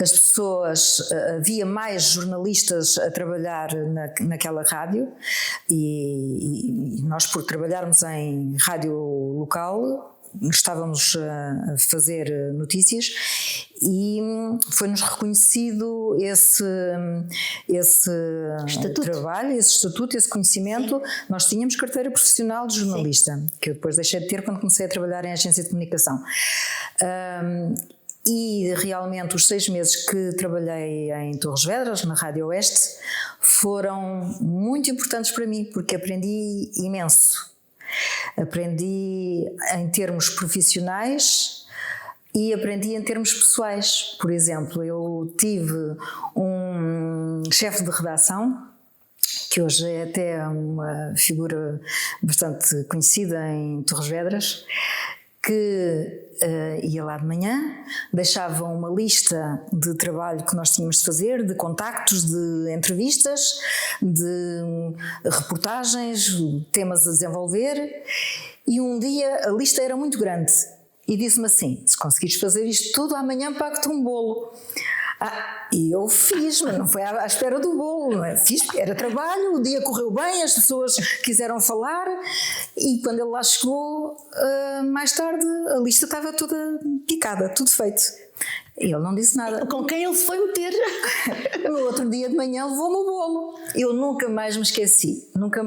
As pessoas, havia mais jornalistas a trabalhar naquela rádio, e nós, por trabalharmos em rádio local, estávamos a fazer notícias e foi-nos reconhecido esse trabalho, esse estatuto, esse conhecimento. Sim. Nós tínhamos carteira profissional de jornalista, sim, que eu depois deixei de ter quando comecei a trabalhar em agência de comunicação. E realmente os 6 meses que trabalhei em Torres Vedras, na Rádio Oeste, foram muito importantes para mim, porque aprendi imenso. Aprendi em termos profissionais e aprendi em termos pessoais. Por exemplo, eu tive um chefe de redação, que hoje é até uma figura bastante conhecida em Torres Vedras, que ia lá de manhã, deixava uma lista de trabalho que nós tínhamos de fazer, de contactos, de entrevistas, de reportagens, temas a desenvolver, e um dia a lista era muito grande e disse-me assim: se conseguires fazer isto tudo, amanhã pago-te um bolo. E eu fiz, mas não foi à espera do bolo, não é? Fiz, era trabalho, o dia correu bem, as pessoas quiseram falar, e quando ele lá chegou, mais tarde, a lista estava toda picada, tudo feito. Ele não disse nada. Com quem ele se foi meter? No outro dia de manhã levou-me o bolo. Eu nunca mais me esqueci, nunca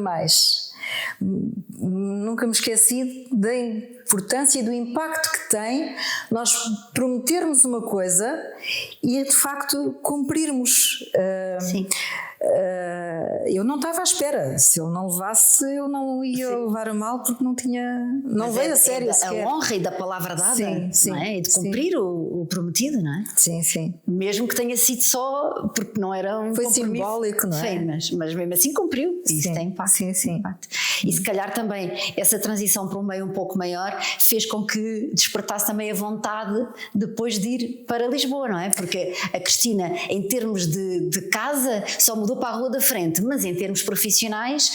me esqueci da importância e do impacto que tem nós prometermos uma coisa e de facto cumprirmos. Sim. Eu não estava à espera. Se ele não levasse, eu não ia levar a mal, porque não veio a sério sequer. A honra e da palavra dada, sim, não é? E de cumprir o prometido, não é? Sim, sim. Mesmo que tenha sido só porque não era um foi compromisso. Simbólico, não é? Sim, mas mesmo assim cumpriu. E isso tem impacto. Sim. Impacto. E se calhar também essa transição para um meio um pouco maior fez com que despertasse também a vontade depois de ir para Lisboa, não é? Porque a Cristina, em termos de casa, só mudou para a rua da frente, mas em termos profissionais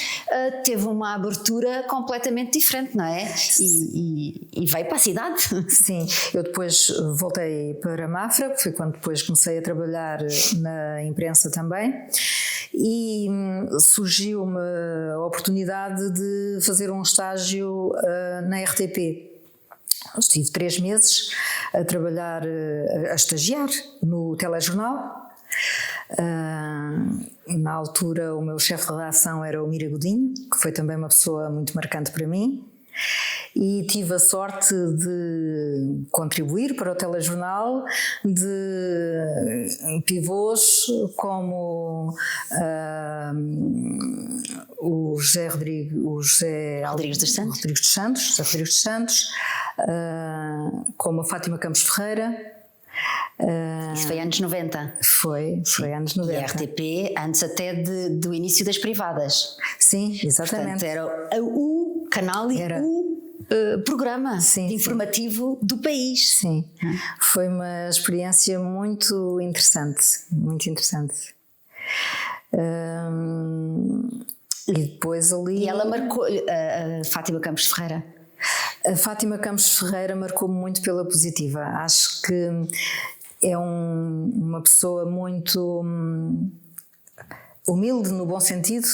teve uma abertura completamente diferente, não é? E veio para a cidade. Sim, eu depois voltei para Mafra, foi quando depois comecei a trabalhar na imprensa também, e surgiu-me a oportunidade de fazer um estágio na RTP. Estive 3 meses a trabalhar, a estagiar no telejornal. Na altura o meu chefe de redação era o Mira Godinho, que foi também uma pessoa muito marcante para mim, e tive a sorte de contribuir para o telejornal de pivôs como o José Rodrigues dos Santos, como a Fátima Campos Ferreira. Isso foi anos 90. Foi anos 90. E a RTP antes até do início das privadas. Sim, exatamente. Portanto, era o canal e o programa informativo do país. Sim, foi uma experiência muito interessante, muito interessante. E depois ali... E ela marcou, a Fátima Campos Ferreira? A Fátima Campos Ferreira marcou-me muito pela positiva. Acho que é uma pessoa muito humilde no bom sentido,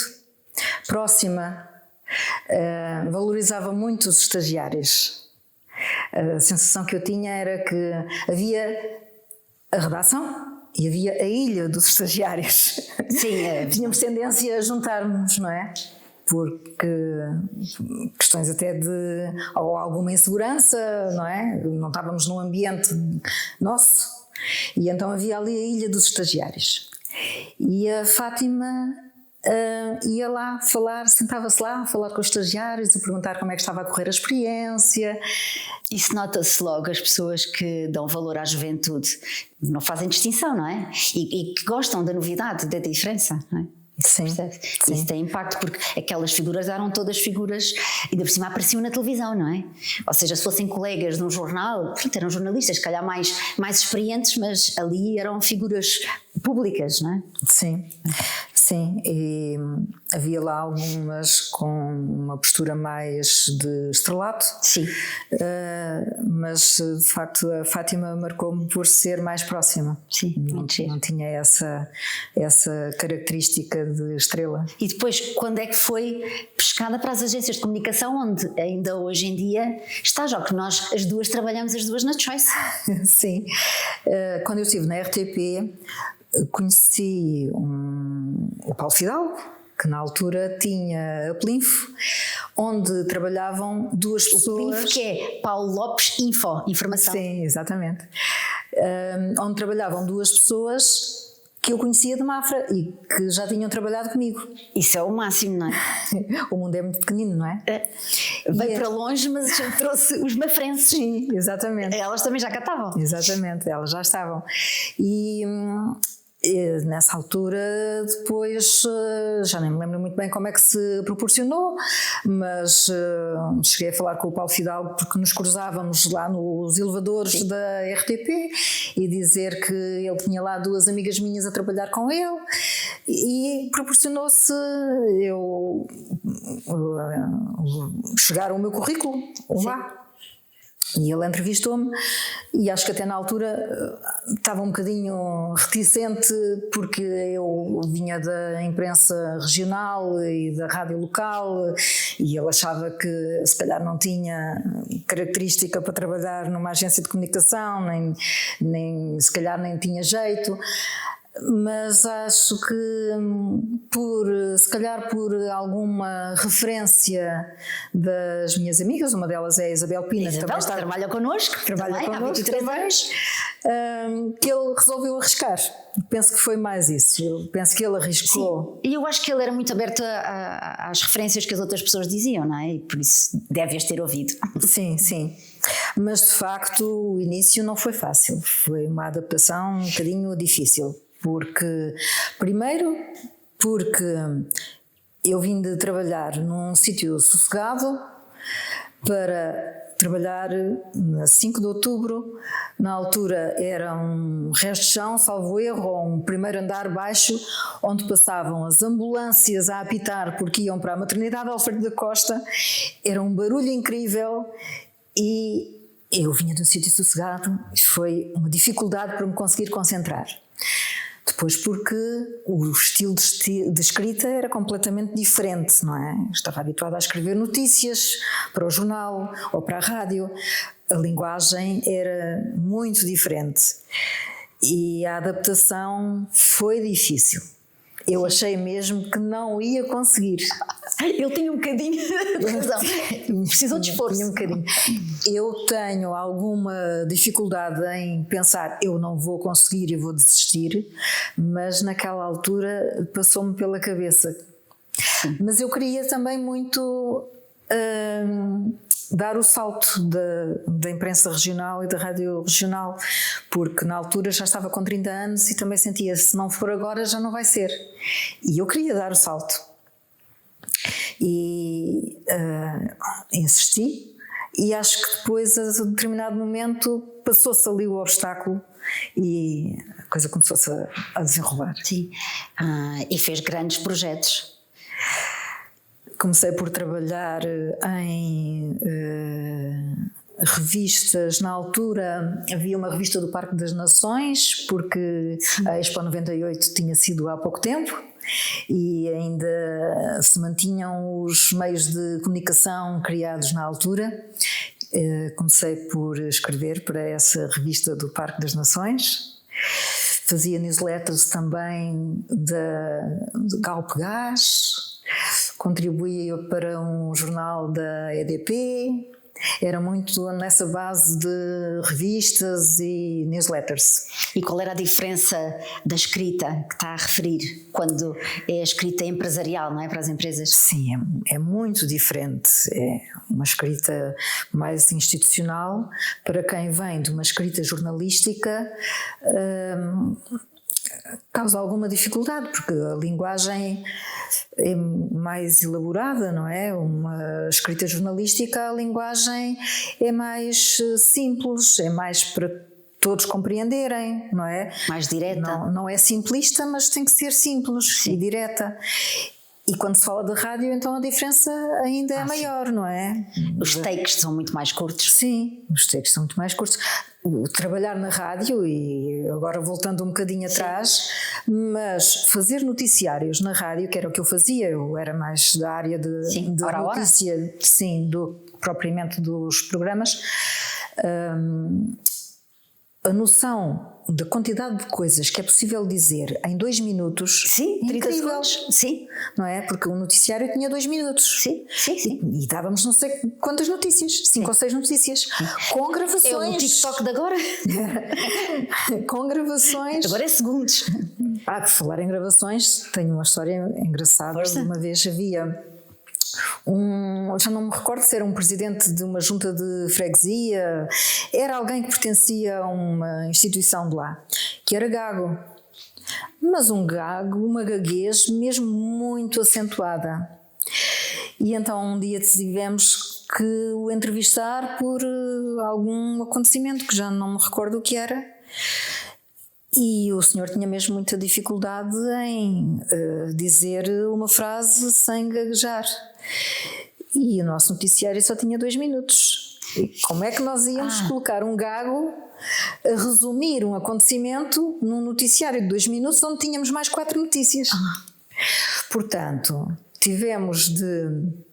próxima, valorizava muito os estagiários. A sensação que eu tinha era que havia a redação e havia a ilha dos estagiários. Sim, tínhamos tendência a juntar-nos, não é? Porque questões até de ou alguma insegurança, não é? Não estávamos num ambiente nosso, e então havia ali a ilha dos estagiários. E a Fátima ia lá falar, sentava-se lá a falar com os estagiários, a perguntar como é que estava a correr a experiência. Isso nota-se logo, as pessoas que dão valor à juventude não fazem distinção, não é? E que gostam da novidade, da diferença, não é? Sim. Isso tem impacto, porque aquelas figuras eram todas figuras, ainda por cima apareciam na televisão, não é? Ou seja, se fossem colegas de um jornal, eram jornalistas, se calhar mais experientes, mas ali eram figuras públicas, não é? Sim, e havia lá algumas com uma postura mais de estrelato. Sim. Mas de facto a Fátima marcou-me por ser mais próxima. Sim, não tinha essa característica de estrela. E depois, quando é que foi pescada para as agências de comunicação, onde ainda hoje em dia está, já que nós as duas trabalhamos as duas na Choice? Sim. Quando eu estive na RTP, conheci o Paulo Fidalgo, que na altura tinha a Plinfo, onde trabalhavam duas pessoas. O Plinfo, que é Paulo Lopes Informação. Sim, exatamente. Onde trabalhavam duas pessoas que eu conhecia de Mafra e que já tinham trabalhado comigo. Isso é o máximo, não é? O mundo é muito pequenino, não é? Veio para longe, mas já trouxe os mafrenses. Sim, exatamente. Elas também já cá estavam. Exatamente, elas já estavam. E E nessa altura, depois, já nem me lembro muito bem como é que se proporcionou, mas cheguei a falar com o Paulo Fidalgo porque nos cruzávamos lá nos elevadores da RTP e dizer que ele tinha lá 2 amigas minhas a trabalhar com ele e proporcionou-se eu chegar o meu currículo lá. E ele entrevistou-me e acho que até na altura estava um bocadinho reticente porque eu vinha da imprensa regional e da rádio local e ele achava que se calhar não tinha característica para trabalhar numa agência de comunicação, nem se calhar nem tinha jeito. Mas acho que se calhar por alguma referência das minhas amigas, uma delas é a Isabel Pina, que também trabalha connosco, há 23 anos, que ele resolveu arriscar. Penso que foi mais isso. Eu penso que ele arriscou. Sim. E eu acho que ele era muito aberto às referências que as outras pessoas diziam, não é? E por isso deve-as ter ouvido. Sim, sim. Mas de facto o início não foi fácil. Foi uma adaptação um bocadinho difícil. Primeiro porque eu vim de trabalhar num sítio sossegado para trabalhar na 5 de outubro, na altura era um resto de chão, salvo erro, ou um primeiro andar baixo, onde passavam as ambulâncias a apitar porque iam para a maternidade Alfredo da Costa, era um barulho incrível e eu vinha de um sítio sossegado, foi uma dificuldade para me conseguir concentrar. Depois porque o estilo de escrita era completamente diferente, não é? Estava habituada a escrever notícias para o jornal ou para a rádio. A linguagem era muito diferente e a adaptação foi difícil. Eu achei mesmo que não ia conseguir. Ele tinha um bocadinho de razão. Precisou de esforço. Tinha um bocadinho. Eu tenho alguma dificuldade em pensar, eu não vou conseguir e vou desistir, mas naquela altura passou-me pela cabeça. Mas eu queria também muito dar o salto da imprensa regional e da rádio regional, porque na altura já estava com 30 anos e também sentia, se não for agora já não vai ser. E eu queria dar o salto. E insisti e acho que depois a determinado momento passou-se ali o obstáculo e a coisa começou-se a desenrolar. Sim, e fez grandes projetos. Comecei por trabalhar em revistas. Na altura havia uma revista do Parque das Nações, porque a Expo 98 tinha sido há pouco tempo e ainda se mantinham os meios de comunicação criados na altura. Comecei por escrever para essa revista do Parque das Nações. Fazia newsletters também de Galp Gás. Contribuía para um jornal da EDP, era muito nessa base de revistas e newsletters. E qual era a diferença da escrita que está a referir quando é a escrita empresarial, não é, para as empresas? Sim, é muito diferente, é uma escrita mais institucional. Para quem vem de uma escrita jornalística, causa alguma dificuldade, porque a linguagem é mais elaborada, não é? Uma escrita jornalística, a linguagem é mais simples, é mais para todos compreenderem, não é? Mais direta. Não é simplista, mas tem que ser simples e direta. E quando se fala de rádio, então a diferença ainda é maior, não é? Os takes são muito mais curtos. Sim, os takes são muito mais curtos. Trabalhar na rádio, e agora voltando um bocadinho atrás, mas fazer noticiários na rádio, que era o que eu fazia, eu era mais da área de notícia, sim, propriamente dos programas. A noção da quantidade de coisas que é possível dizer em 2 minutos, sim, 30 segundos, sim, não é? Porque o noticiário tinha 2 minutos, sim. E dávamos não sei quantas notícias, 5 ou 6 notícias, com gravações. É o TikTok de agora. Com gravações. Agora é segundos. Por falar em gravações, tenho uma história engraçada. Força. Uma vez havia já não me recordo se era um presidente de uma junta de freguesia, era alguém que pertencia a uma instituição de lá, que era gago. mas um gago, uma gaguez mesmo muito acentuada. E então um dia decidimos que o entrevistar por algum acontecimento que já não me recordo o que era. E o senhor tinha mesmo muita dificuldade em dizer uma frase sem gaguejar. E o nosso noticiário só tinha 2 minutos. E como é que nós íamos colocar um gago a resumir um acontecimento num noticiário de 2 minutos onde tínhamos mais 4 notícias? Portanto, tivemos de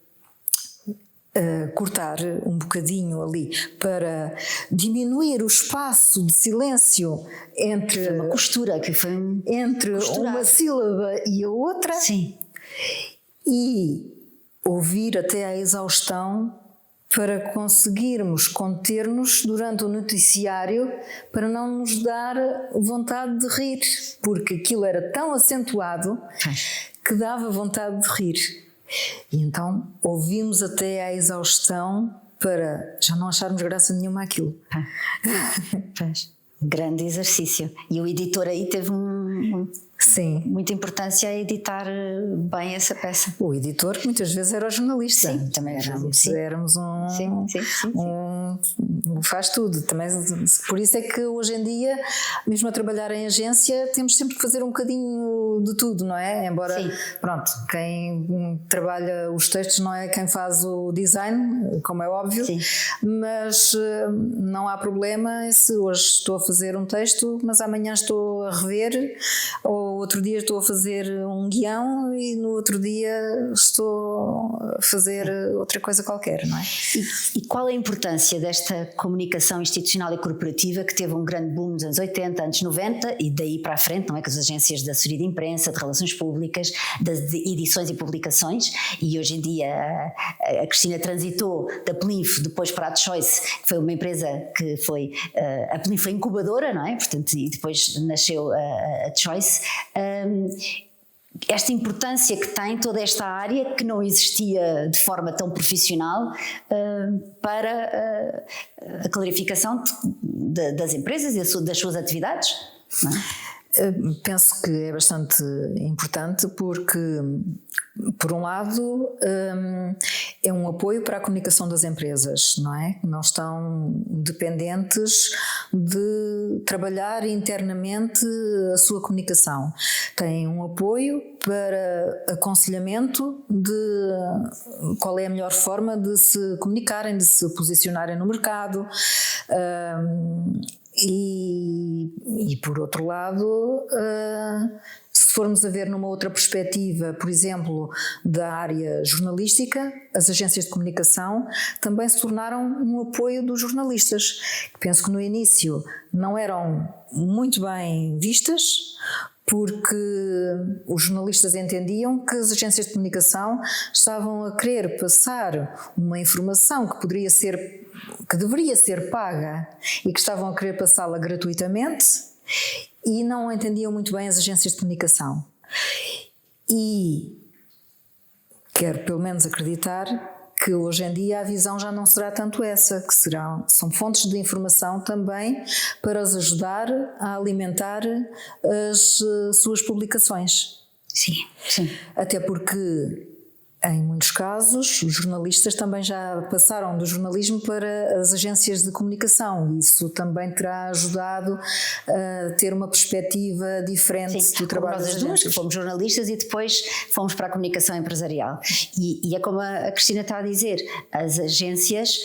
cortar um bocadinho ali para diminuir o espaço de silêncio entre Foi uma costura que foi entre uma sílaba e a outra. Sim. E ouvir até à exaustão para conseguirmos conter-nos durante o noticiário para não nos dar vontade de rir, porque aquilo era tão acentuado que dava vontade de rir. E então ouvimos até à exaustão para já não acharmos graça nenhuma àquilo. Grande exercício. E o editor aí teve Sim. muita importância a editar bem essa peça. O editor, que muitas vezes era o jornalista. Sim, também éramos um, um faz tudo. Também, por isso é que hoje em dia, mesmo a trabalhar em agência, temos sempre que fazer um bocadinho de tudo, não é? Embora, pronto, quem trabalha os textos não é quem faz o design, como é óbvio, mas não há problema se hoje estou a fazer um texto, mas amanhã estou a rever, ou outro dia estou a fazer um guião e no outro dia estou a fazer outra coisa qualquer, não é? E qual é a importância desta comunicação institucional e corporativa que teve um grande boom nos anos 80, anos 90 e daí para a frente, não é? Com as agências de assessoria de imprensa, de relações públicas, de edições e publicações, e hoje em dia a Cristina transitou da Plinf depois para a Choice, que foi uma empresa que foi, a Plinf foi incubadora, não é? Portanto, e depois nasceu a Choice. Esta importância que tem toda esta área que não existia de forma tão profissional para a clarificação das empresas e das suas atividades, não é? Penso que é bastante importante porque, por um lado, é um apoio para a comunicação das empresas, não é? Não estão dependentes de trabalhar internamente a sua comunicação. Têm um apoio para aconselhamento de qual é a melhor forma de se comunicarem, de se posicionarem no mercado. E por outro lado, se formos a ver numa outra perspectiva, por exemplo, da área jornalística, as agências de comunicação também se tornaram um apoio dos jornalistas. Penso que no início não eram muito bem vistas, porque os jornalistas entendiam que as agências de comunicação estavam a querer passar uma informação que deveria ser paga e que estavam a querer passá-la gratuitamente e não entendiam muito bem as agências de comunicação. E quero pelo menos acreditar que hoje em dia a visão já não será tanto essa, que são fontes de informação também para os ajudar a alimentar as suas publicações. Sim. Até porque, em muitos casos, os jornalistas também já passaram do jornalismo para as agências de comunicação e isso também terá ajudado a ter uma perspectiva diferente do trabalho das agências. Nós que fomos jornalistas e depois fomos para a comunicação empresarial e é como a Cristina está a dizer, as agências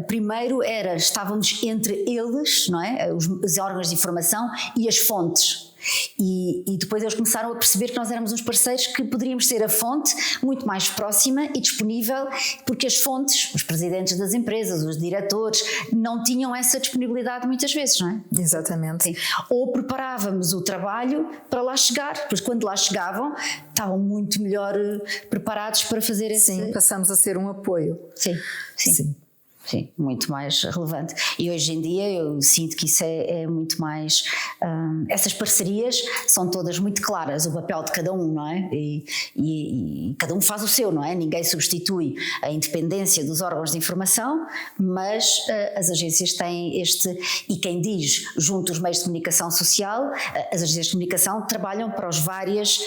primeiro estávamos entre eles, não é? Os órgãos de informação e as fontes. E depois eles começaram a perceber que nós éramos uns parceiros que poderíamos ser a fonte muito mais próxima e disponível, porque as fontes, os presidentes das empresas, os diretores, não tinham essa disponibilidade muitas vezes, não é? Exatamente. Sim. Ou preparávamos o trabalho para lá chegar, pois quando lá chegavam estavam muito melhor preparados para fazer esse... Sim, passamos a ser um apoio. Sim. Sim, muito mais relevante. E hoje em dia eu sinto que isso é muito mais. Essas parcerias são todas muito claras, o papel de cada um, não é? E cada um faz o seu, não é? Ninguém substitui a independência dos órgãos de informação, mas as agências têm e quem diz junto os meios de comunicação social, as agências de comunicação trabalham para os vários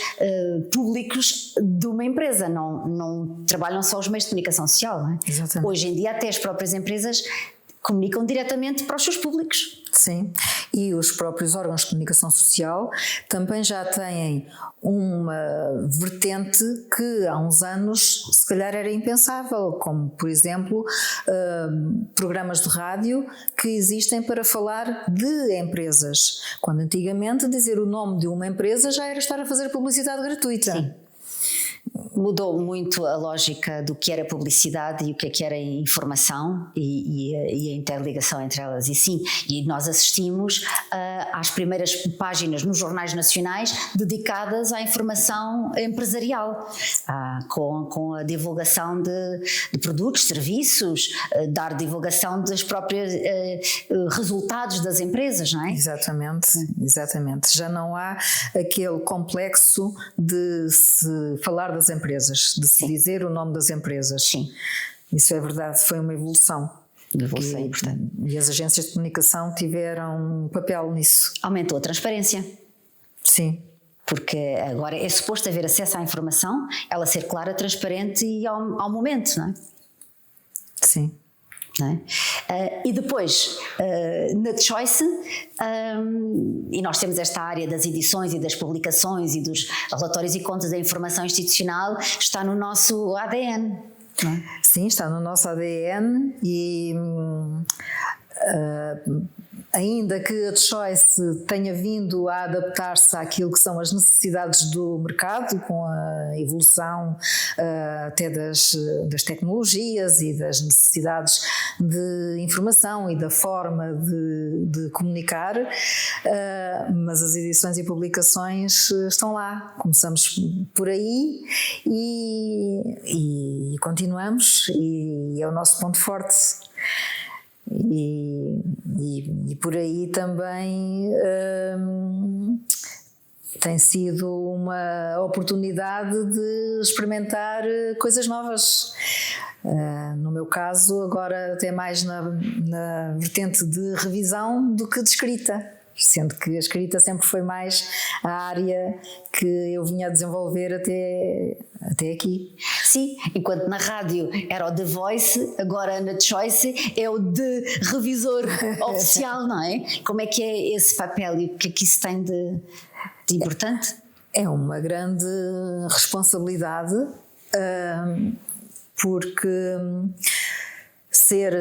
públicos de uma empresa, não trabalham só os meios de comunicação social, não é? Exatamente. Hoje em dia até as próprias empresas comunicam diretamente para os seus públicos. Sim, e os próprios órgãos de comunicação social também já têm uma vertente que há uns anos se calhar era impensável, como por exemplo programas de rádio que existem para falar de empresas, quando antigamente dizer o nome de uma empresa já era estar a fazer publicidade gratuita. Sim. Mudou muito a lógica do que era publicidade e o que era informação e a interligação entre elas. E sim, e nós assistimos às primeiras páginas nos jornais nacionais dedicadas à informação empresarial, com a divulgação de produtos, serviços, dar divulgação dos próprios resultados das empresas, não é? Exatamente, exatamente. Já não há aquele complexo de se falar das empresas, de se dizer o nome das empresas. Sim. Isso é verdade, foi uma evolução. Evolução importante. E as agências de comunicação tiveram um papel nisso. Aumentou a transparência. Sim. Porque agora é suposto haver acesso à informação, ela ser clara, transparente e ao momento, não é? Sim. Não é? E depois, na Choice, e nós temos esta área das edições e das publicações e dos relatórios e contas da informação institucional, está no nosso ADN. Não é? Sim, está no nosso ADN e ainda que a Choice tenha vindo a adaptar-se àquilo que são as necessidades do mercado, com a evolução até das tecnologias e das necessidades de informação e da forma de comunicar, mas as edições e publicações estão lá. Começamos por aí e continuamos, e é o nosso ponto forte. E por aí também tem sido uma oportunidade de experimentar coisas novas. No meu caso, agora até mais na vertente de revisão do que de escrita, sendo que a escrita sempre foi mais a área que eu vinha a desenvolver até aqui. Sim, enquanto na rádio era o The Voice, agora na Choice é o de revisor oficial, não é? Como é que é esse papel e o que é que isso tem de importante? É uma grande responsabilidade, porque ser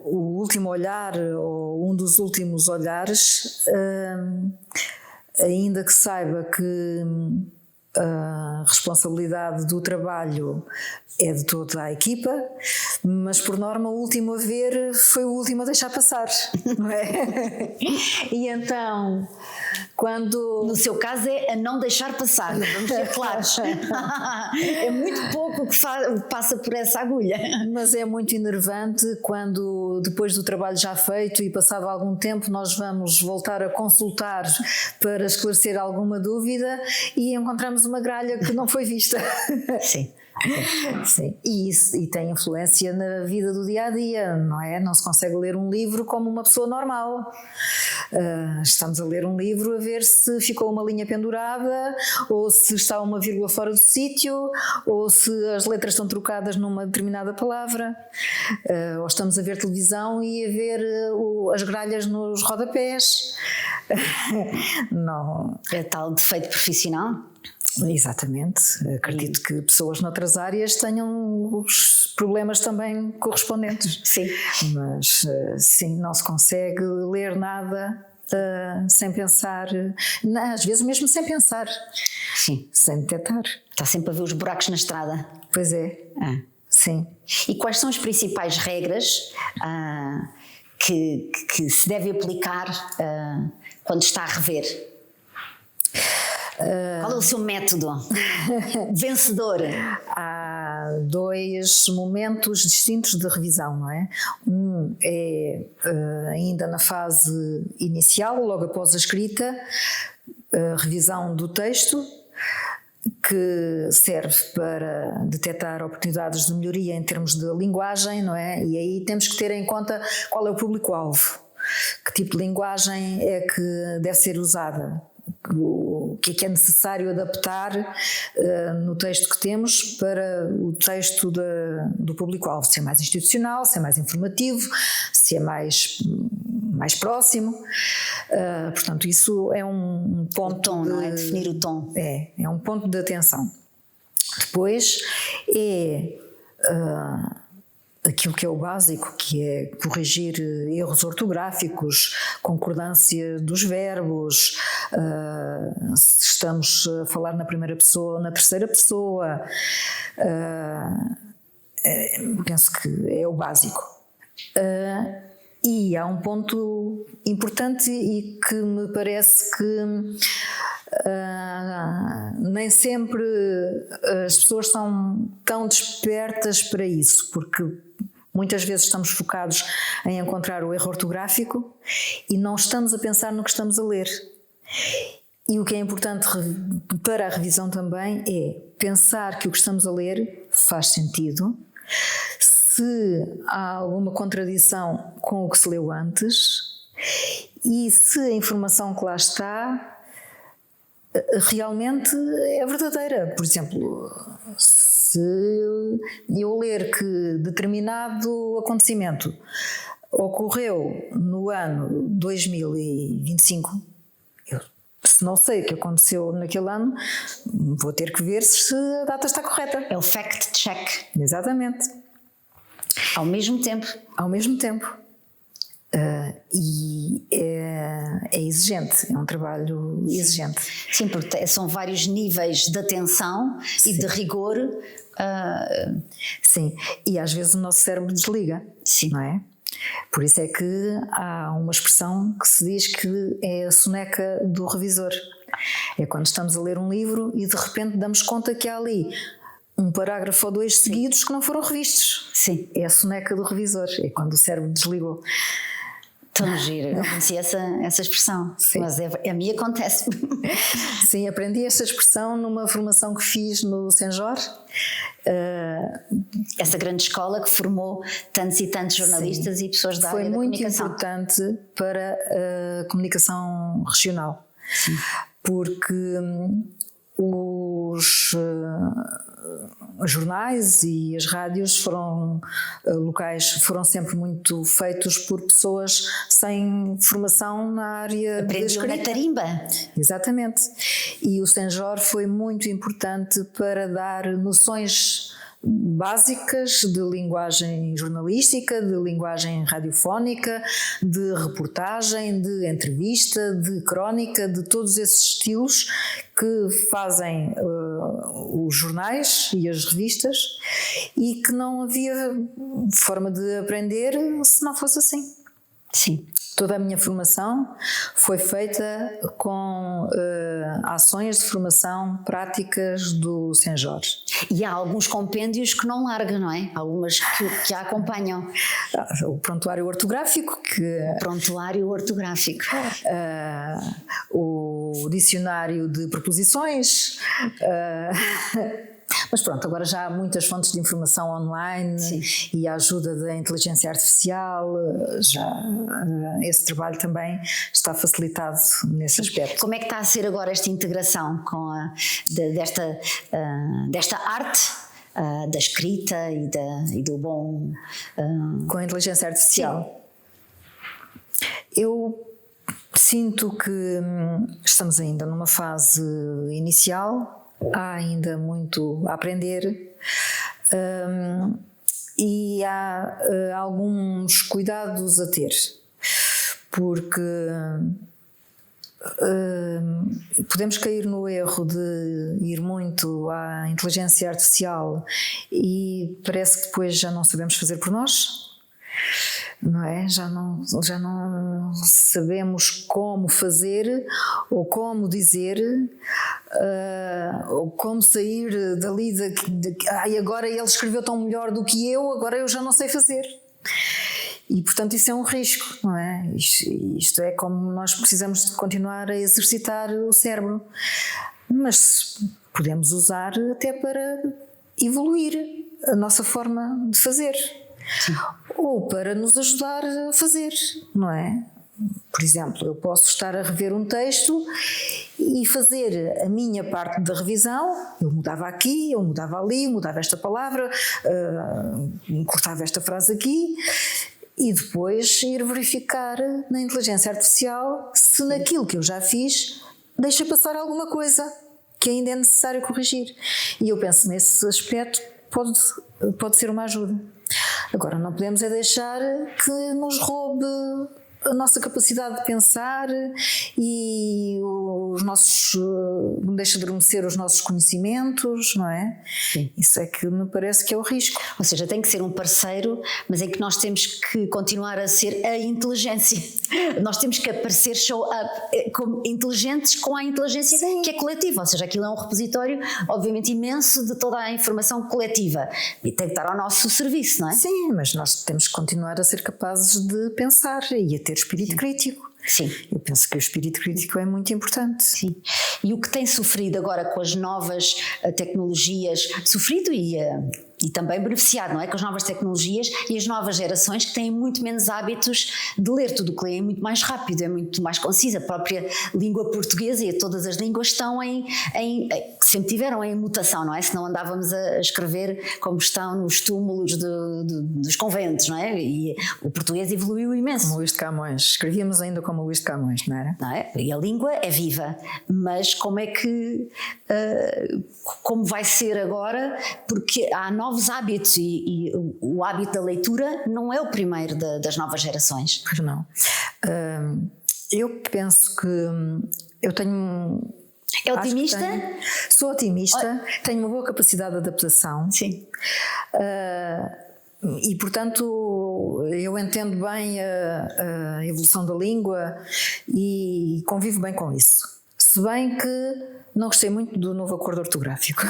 o último olhar ou um dos últimos olhares, ainda que saiba que a responsabilidade do trabalho é de toda a equipa, mas por norma o último a ver foi o último a deixar passar, não é? E então, quando... No seu caso é a não deixar passar, vamos ser claros. É muito pouco que passa por essa agulha. Mas é muito enervante quando, depois do trabalho já feito e passado algum tempo, nós vamos voltar a consultar para esclarecer alguma dúvida e encontramos uma gralha que não foi vista. Sim. Sim. E tem influência na vida do dia a dia, não é? Não se consegue ler um livro como uma pessoa normal. Estamos a ler um livro a ver se ficou uma linha pendurada, ou se está uma vírgula fora do sítio, ou se as letras estão trocadas numa determinada palavra, ou estamos a ver televisão e a ver as gralhas nos rodapés. Não. É tal defeito profissional? Exatamente, acredito que pessoas noutras áreas tenham os problemas também correspondentes. Sim. Mas sim, não se consegue ler nada sem pensar, às vezes mesmo sem pensar. Sim. Sem detectar. Está sempre a ver os buracos na estrada. Pois é. Sim. E quais são as principais regras que se deve aplicar quando está a rever? Qual é o seu método vencedor? Há 2 momentos distintos de revisão, não é? Um é ainda na fase inicial, logo após a escrita, a revisão do texto, que serve para detectar oportunidades de melhoria em termos de linguagem, não é? E aí temos que ter em conta qual é o público-alvo, que tipo de linguagem é que deve ser usada, o que é necessário adaptar no texto que temos para o texto do público-alvo, se é mais institucional, se é mais informativo, se é mais próximo. Portanto, isso é um ponto. O tom, não é? Definir o tom. É um ponto de atenção. Depois é aquilo que é o básico, que é corrigir erros ortográficos, concordância dos verbos, se estamos a falar na primeira pessoa ou na terceira pessoa. Penso que é o básico. E há um ponto importante e que me parece que nem sempre as pessoas são tão despertas para isso, porque muitas vezes estamos focados em encontrar o erro ortográfico e não estamos a pensar no que estamos a ler. E o que é importante para a revisão também é pensar que o que estamos a ler faz sentido, se há alguma contradição com o que se leu antes e se a informação que lá está realmente é verdadeira. Por exemplo, se eu ler que determinado acontecimento ocorreu no ano 2025, se não sei o que aconteceu naquele ano, vou ter que ver se a data está correta. É o fact-check. Exatamente. Ao mesmo tempo. E é exigente, é um trabalho exigente. Sim, porque são vários níveis de atenção e de rigor. Sim, e às vezes o nosso cérebro desliga, sim. Não é? Por isso é que há uma expressão que se diz que é a soneca do revisor. É quando estamos a ler um livro e de repente damos conta que há ali um parágrafo ou 2 seguidos que não foram revistos. Sim. É a soneca do revisor, é quando o cérebro desligou. Tão giro, eu conheci essa expressão. Sim. Mas a mim acontece. Sim, aprendi essa expressão numa formação que fiz no Senjor. Essa grande escola que formou tantos e tantos jornalistas, sim, e pessoas da área da comunicação. Foi muito importante para a comunicação regional. Sim. Porque os jornais e as rádios locais foram sempre muito feitos por pessoas sem formação na área da escrita. Na tarimba. Exatamente. E o Senjor foi muito importante para dar noções básicas de linguagem jornalística, de linguagem radiofónica, de reportagem, de entrevista, de crónica, de todos esses estilos que fazem os jornais e as revistas, e que não havia forma de aprender se não fosse assim. Sim. Toda a minha formação foi feita com ações de formação práticas do Senjor. E há alguns compêndios que não largam, não é? Algumas que a acompanham. O prontuário ortográfico. O dicionário de preposições. Mas pronto, agora já há muitas fontes de informação online. Sim. E a ajuda da inteligência artificial, esse trabalho também está facilitado nesse aspecto. Como é que está a ser agora esta integração com desta arte, da escrita e do bom... Com a inteligência artificial? Sim. Eu sinto que estamos ainda numa fase inicial. Há ainda muito a aprender e há alguns cuidados a ter, porque podemos cair no erro de ir muito à inteligência artificial e parece que depois já não sabemos fazer por nós. não é? Já não sabemos como fazer ou como dizer, ou como sair dali agora ele escreveu tão melhor do que eu, agora eu já não sei fazer. E portanto isso é um risco, não é? Isto é como nós precisamos de continuar a exercitar o cérebro, mas podemos usar até para evoluir a nossa forma de fazer. Sim. Ou para nos ajudar a fazer, não é? Por exemplo, eu posso estar a rever um texto e fazer a minha parte da revisão, eu mudava aqui, eu mudava ali, mudava esta palavra, cortava esta frase aqui, e depois ir verificar na inteligência artificial se naquilo que eu já fiz deixa passar alguma coisa que ainda é necessário corrigir. E eu penso nesse aspecto pode ser uma ajuda. Agora, não podemos é deixar que nos roube a nossa capacidade de pensar e deixa de adormecer os nossos conhecimentos, não é? Sim. Isso é que me parece que é o risco. Ou seja, tem que ser um parceiro, mas é que nós temos que continuar a ser a inteligência. Nós temos que aparecer show up como inteligentes com a inteligência Sim. que é coletiva, ou seja, aquilo é um repositório obviamente imenso de toda a informação coletiva e tem que estar ao nosso serviço, não é? Sim, mas nós temos que continuar a ser capazes de pensar e a ter espírito Sim. crítico. Sim. Eu penso que o espírito crítico é muito importante. Sim. E o que tem sofrido agora com as novas tecnologias, sofrido e também beneficiado, não é? Com as novas tecnologias e as novas gerações que têm muito menos hábitos de ler, tudo o que lê é muito mais rápido, é muito mais conciso. A própria língua portuguesa e todas as línguas estão sempre tiveram em mutação, não é? Se não andávamos a escrever como estão nos túmulos dos conventos, não é? E o português evoluiu imenso. Como Luís de Camões, escrevíamos ainda como Luís de Camões, não era? Não é? E a língua é viva, mas como é que, como vai ser agora, porque há novos hábitos e o hábito da leitura não é o primeiro das novas gerações. Pois não. Eu penso que eu tenho... É otimista? Sou otimista, tenho uma boa capacidade de adaptação. Sim. E portanto eu entendo bem a evolução da língua e convivo bem com isso. Se bem que não gostei muito do novo acordo ortográfico.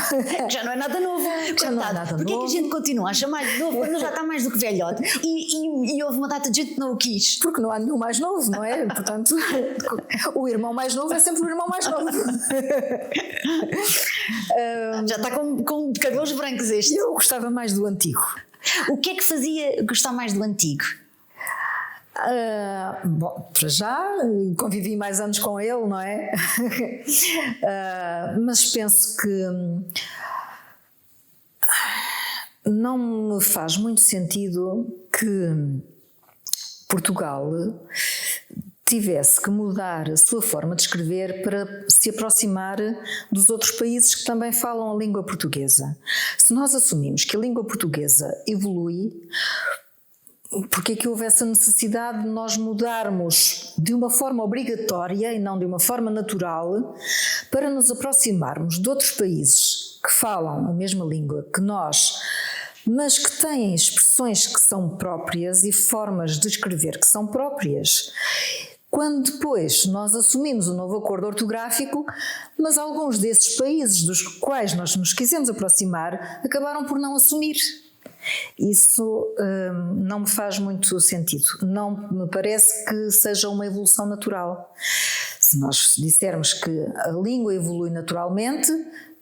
Já não é nada novo. Já não é nada Porquê novo. É que a gente continua a chamar de novo quando já está mais do que velhote? E houve uma data de gente que não o quis. Porque não há nenhum mais novo, não é? Portanto, o irmão mais novo é sempre o irmão mais novo. Já está com cabelos brancos este. Eu gostava mais do antigo. O que é que fazia gostar mais do antigo? Bom, para já convivi mais anos com ele, não é? Mas penso que não me faz muito sentido que Portugal tivesse que mudar a sua forma de escrever para se aproximar dos outros países que também falam a língua portuguesa. Se nós assumimos que a língua portuguesa evolui, porque é que houve essa necessidade de nós mudarmos de uma forma obrigatória e não de uma forma natural para nos aproximarmos de outros países que falam a mesma língua que nós, mas que têm expressões que são próprias e formas de escrever que são próprias? Quando depois nós assumimos o novo acordo ortográfico, mas alguns desses países dos quais nós nos quisemos aproximar acabaram por não assumir. Isso não me faz muito sentido, não me parece que seja uma evolução natural. Se nós dissermos que a língua evolui naturalmente,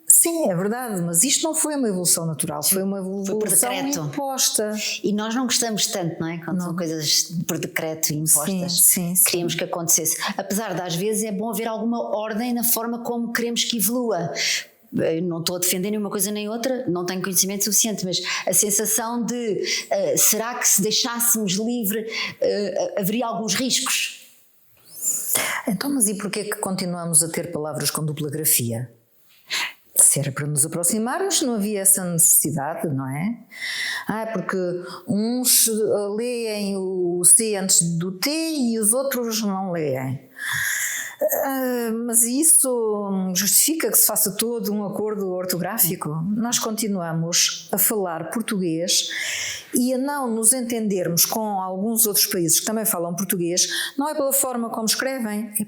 sim, é verdade, mas isto não foi uma evolução natural, foi uma evolução imposta. E nós não gostamos tanto, não é? Quando são coisas por decreto e impostas. Sim. Queríamos que acontecesse. Apesar de às vezes é bom haver alguma ordem na forma como queremos que evolua. Eu não estou a defender nenhuma coisa nem outra, não tenho conhecimento suficiente, mas a sensação de será que se deixássemos livre haveria alguns riscos? Então, mas e porquê que continuamos a ter palavras com dupla grafia? Se era para nos aproximarmos, não havia essa necessidade, não é? Porque uns leem o C antes do T e os outros não leem. Mas isso justifica que se faça todo um acordo ortográfico? Nós continuamos a falar português e a não nos entendermos com alguns outros países que também falam português, não é pela forma como escrevem, é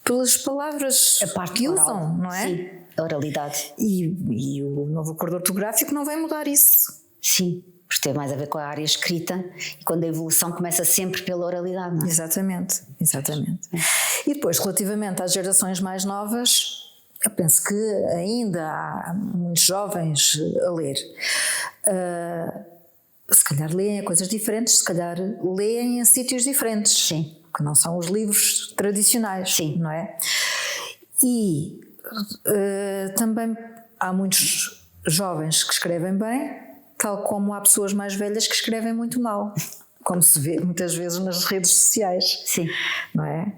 pelas palavras A parte que oral, usam, não é? Sim, a oralidade. E o novo acordo ortográfico não vai mudar isso. Sim, porque tem mais a ver com a área escrita e quando a evolução começa sempre pela oralidade, não é? Exatamente. E depois, relativamente às gerações mais novas, eu penso que ainda há muitos jovens a ler. Se calhar leem coisas diferentes, se calhar leem em sítios diferentes. Sim. Que não são os livros tradicionais, Sim. não é? E também há muitos jovens que escrevem bem, tal como há pessoas mais velhas que escrevem muito mal, como se vê muitas vezes nas redes sociais. Sim. Não é?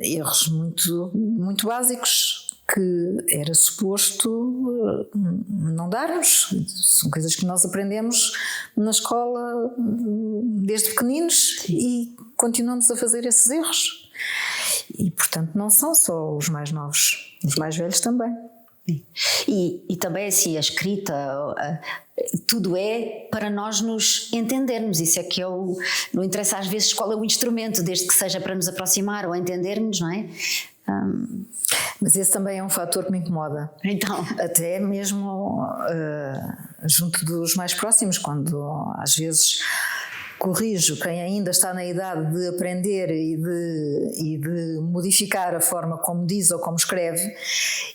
Erros muito básicos que era suposto não darmos. São coisas que nós aprendemos na escola desde pequeninos. Sim. E continuamos a fazer esses erros. E, portanto, não são só os mais novos, os mais velhos também. E também assim, a escrita, tudo é para nós nos entendermos. Isso é que não interessa às vezes qual é o instrumento, desde que seja para nos aproximar ou entendermos, não é? Mas esse também é um fator que me incomoda. Então. Até mesmo junto dos mais próximos, quando às vezes corrijo quem ainda está na idade de aprender e de modificar a forma como diz ou como escreve,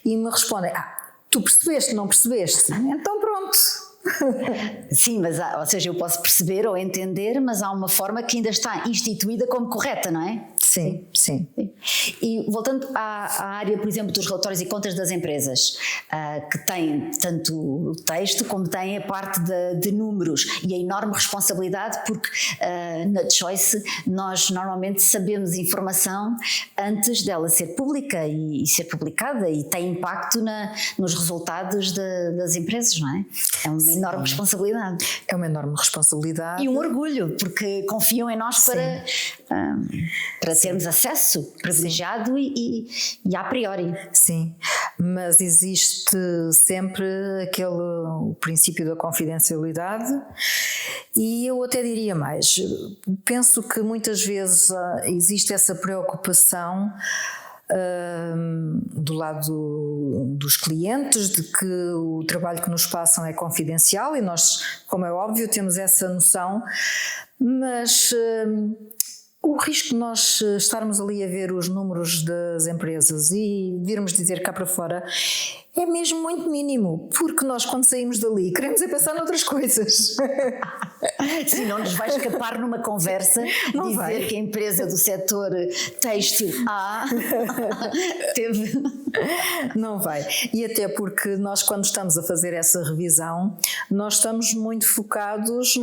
e me respondem: tu percebeste, não percebeste? Então pronto. Sim, mas ou seja, eu posso perceber ou entender, mas há uma forma que ainda está instituída como correta, não é? Sim. E voltando à área, por exemplo, dos relatórios e contas das empresas, que têm tanto o texto como têm a parte de números e a enorme responsabilidade, porque na Choice nós normalmente sabemos informação antes dela ser pública e ser publicada, e tem impacto nos resultados das empresas, não é? É uma enorme responsabilidade. É uma enorme responsabilidade. E um orgulho, porque confiam em nós para termos acesso privilegiado e a priori. Sim, mas existe sempre o princípio da confidencialidade, e eu até diria mais. Penso que muitas vezes existe essa preocupação do lado dos clientes, de que o trabalho que nos passam é confidencial, e nós, como é óbvio, temos essa noção, mas o risco de nós estarmos ali a ver os números das empresas e virmos dizer cá para fora é mesmo muito mínimo, porque nós, quando saímos dali, queremos pensar noutras coisas. Sim, não nos vai escapar numa conversa não dizer vai. que a empresa do setor têxtil A teve... Não vai. E até porque nós, quando estamos a fazer essa revisão, nós estamos muito focados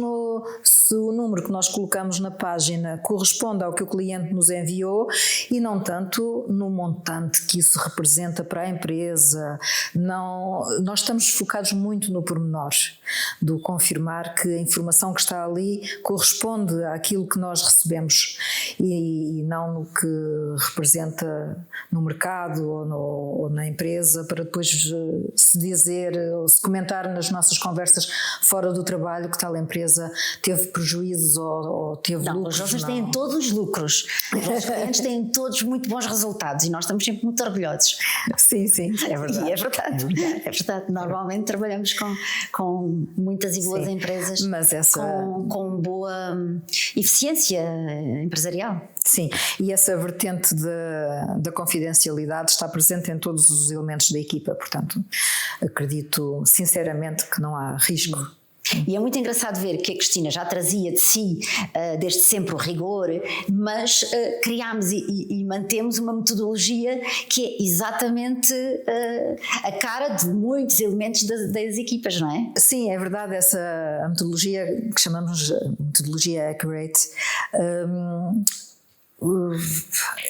se o número que nós colocamos na página corresponde ao que o cliente nos enviou, e não tanto no montante que isso representa para a empresa. Não, nós estamos focados muito no pormenor, do confirmar que a informação que está ali corresponde àquilo que nós recebemos, e não no que representa no mercado ou na empresa, para depois se dizer ou se comentar nas nossas conversas fora do trabalho que tal empresa teve prejuízos ou teve lucros. Os nossos têm todos os lucros, os nossos clientes têm todos muito bons resultados e nós estamos sempre muito orgulhosos. Sim, é verdade. E é verdade. Normalmente trabalhamos com muitas e boas empresas, mas com boa eficiência empresarial. Sim, e essa vertente da confidencialidade está presente em todos os elementos da equipa, portanto, acredito sinceramente que não há risco. E é muito engraçado ver que a Cristina já trazia de si desde sempre o rigor, mas criámos e mantemos uma metodologia que é exatamente a cara de muitos elementos das equipas, não é? Sim, é verdade, a metodologia que chamamos metodologia Accurate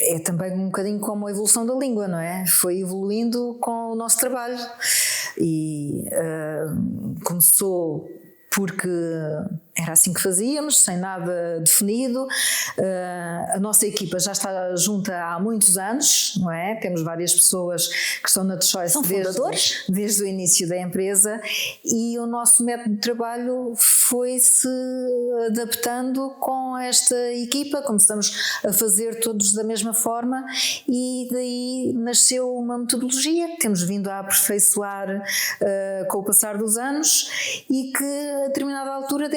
é também um bocadinho como a evolução da língua, não é? Foi evoluindo com o nosso trabalho e começou porque era assim que fazíamos, sem nada definido. A nossa equipa já está junta há muitos anos, não é? Temos várias pessoas que estão na The Choice desde o início da empresa, e o nosso método de trabalho foi-se adaptando com esta equipa. Começamos a fazer todos da mesma forma e daí nasceu uma metodologia que temos vindo a aperfeiçoar com o passar dos anos, e que a determinada altura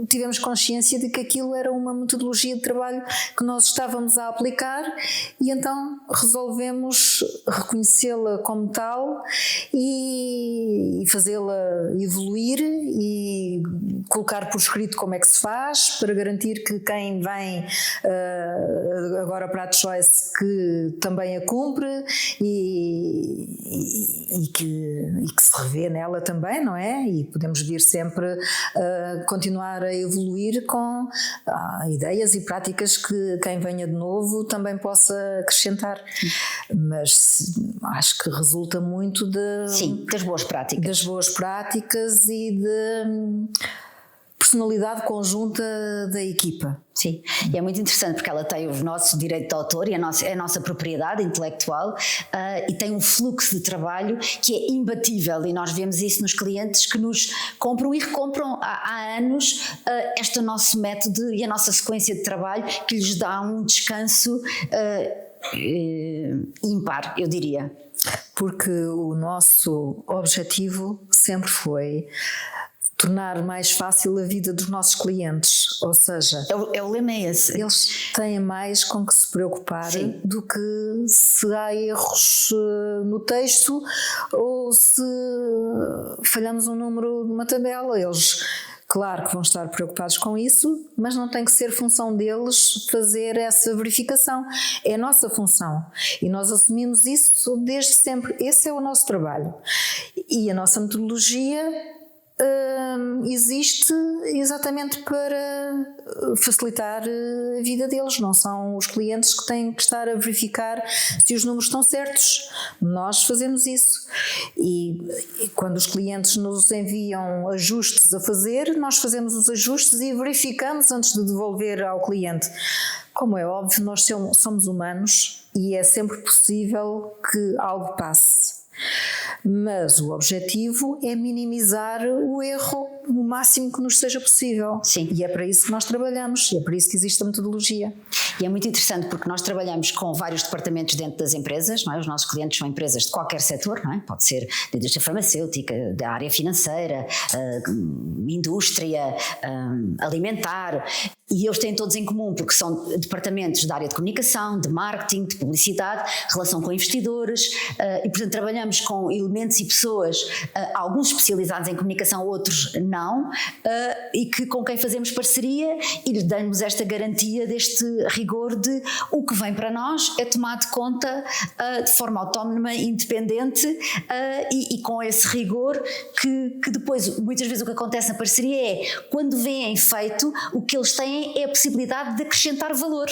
tivemos consciência de que aquilo era uma metodologia de trabalho que nós estávamos a aplicar, e então resolvemos reconhecê-la como tal e fazê-la evoluir e colocar por escrito como é que se faz, para garantir que quem vem agora para a The Choice que também a cumpre e que se revê nela também, não é? E podemos vir sempre continuar a evoluir com ideias e práticas que quem venha de novo também possa acrescentar. Mas acho que resulta muito das boas práticas e de personalidade conjunta da equipa. Sim, e é muito interessante porque ela tem os nossos direitos de autor e é a nossa propriedade intelectual, e tem um fluxo de trabalho que é imbatível, e nós vemos isso nos clientes que nos compram e recompram há anos este nosso método e a nossa sequência de trabalho, que lhes dá um descanso ímpar, eu diria. Porque o nosso objetivo sempre foi tornar mais fácil a vida dos nossos clientes, ou seja, o lema é esse. Eles têm mais com que se preocupar Sim. do que se há erros no texto ou se falhamos um número de uma tabela. Eles, claro que vão estar preocupados com isso, mas não tem que ser função deles fazer essa verificação. É a nossa função e nós assumimos isso desde sempre. Esse é o nosso trabalho e a nossa metodologia existe exatamente para facilitar a vida deles. Não são os clientes que têm que estar a verificar se os números estão certos. Nós fazemos isso e quando os clientes nos enviam ajustes a fazer, nós fazemos os ajustes e verificamos antes de devolver ao cliente. Como é óbvio, nós somos humanos e é sempre possível que algo passe. Mas o objetivo é minimizar o erro o máximo que nos seja possível. Sim. E é para isso que nós trabalhamos, e é para isso que existe a metodologia. E é muito interessante porque nós trabalhamos com vários departamentos dentro das empresas, não é? Os nossos clientes são empresas de qualquer setor, não é? Pode ser da indústria farmacêutica, da área financeira, indústria, alimentar. E eles têm todos em comum, porque são departamentos da área de comunicação, de marketing, de publicidade, relação com investidores, e portanto trabalhamos com elementos e pessoas, alguns especializados em comunicação, outros não, e com quem fazemos parceria e lhes damos esta garantia deste rigor de o que vem para nós é tomado de conta de forma autónoma, independente, e com esse rigor que depois, muitas vezes o que acontece na parceria é, quando veem feito, o que eles têm é a possibilidade de acrescentar valor.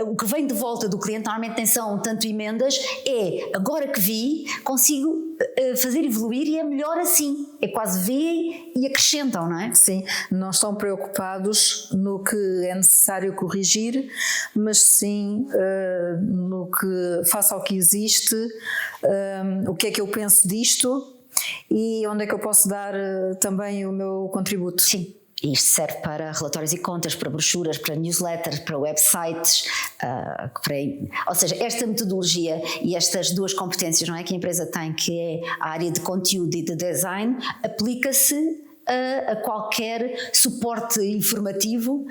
O que vem de volta do cliente normalmente nem são tanto emendas, é agora que vi, consigo fazer evoluir e é melhor assim. É quase veem e acrescentam, não é? Sim, não estão preocupados no que é necessário corrigir, mas sim no que, face ao que existe, o que é que eu penso disto e onde é que eu posso dar também o meu contributo. Sim. Isto serve para relatórios e contas, para brochuras, para newsletters, para websites, ou seja, esta metodologia e estas duas competências, não é, que a empresa tem, que é a área de conteúdo e de design, aplica-se a qualquer suporte informativo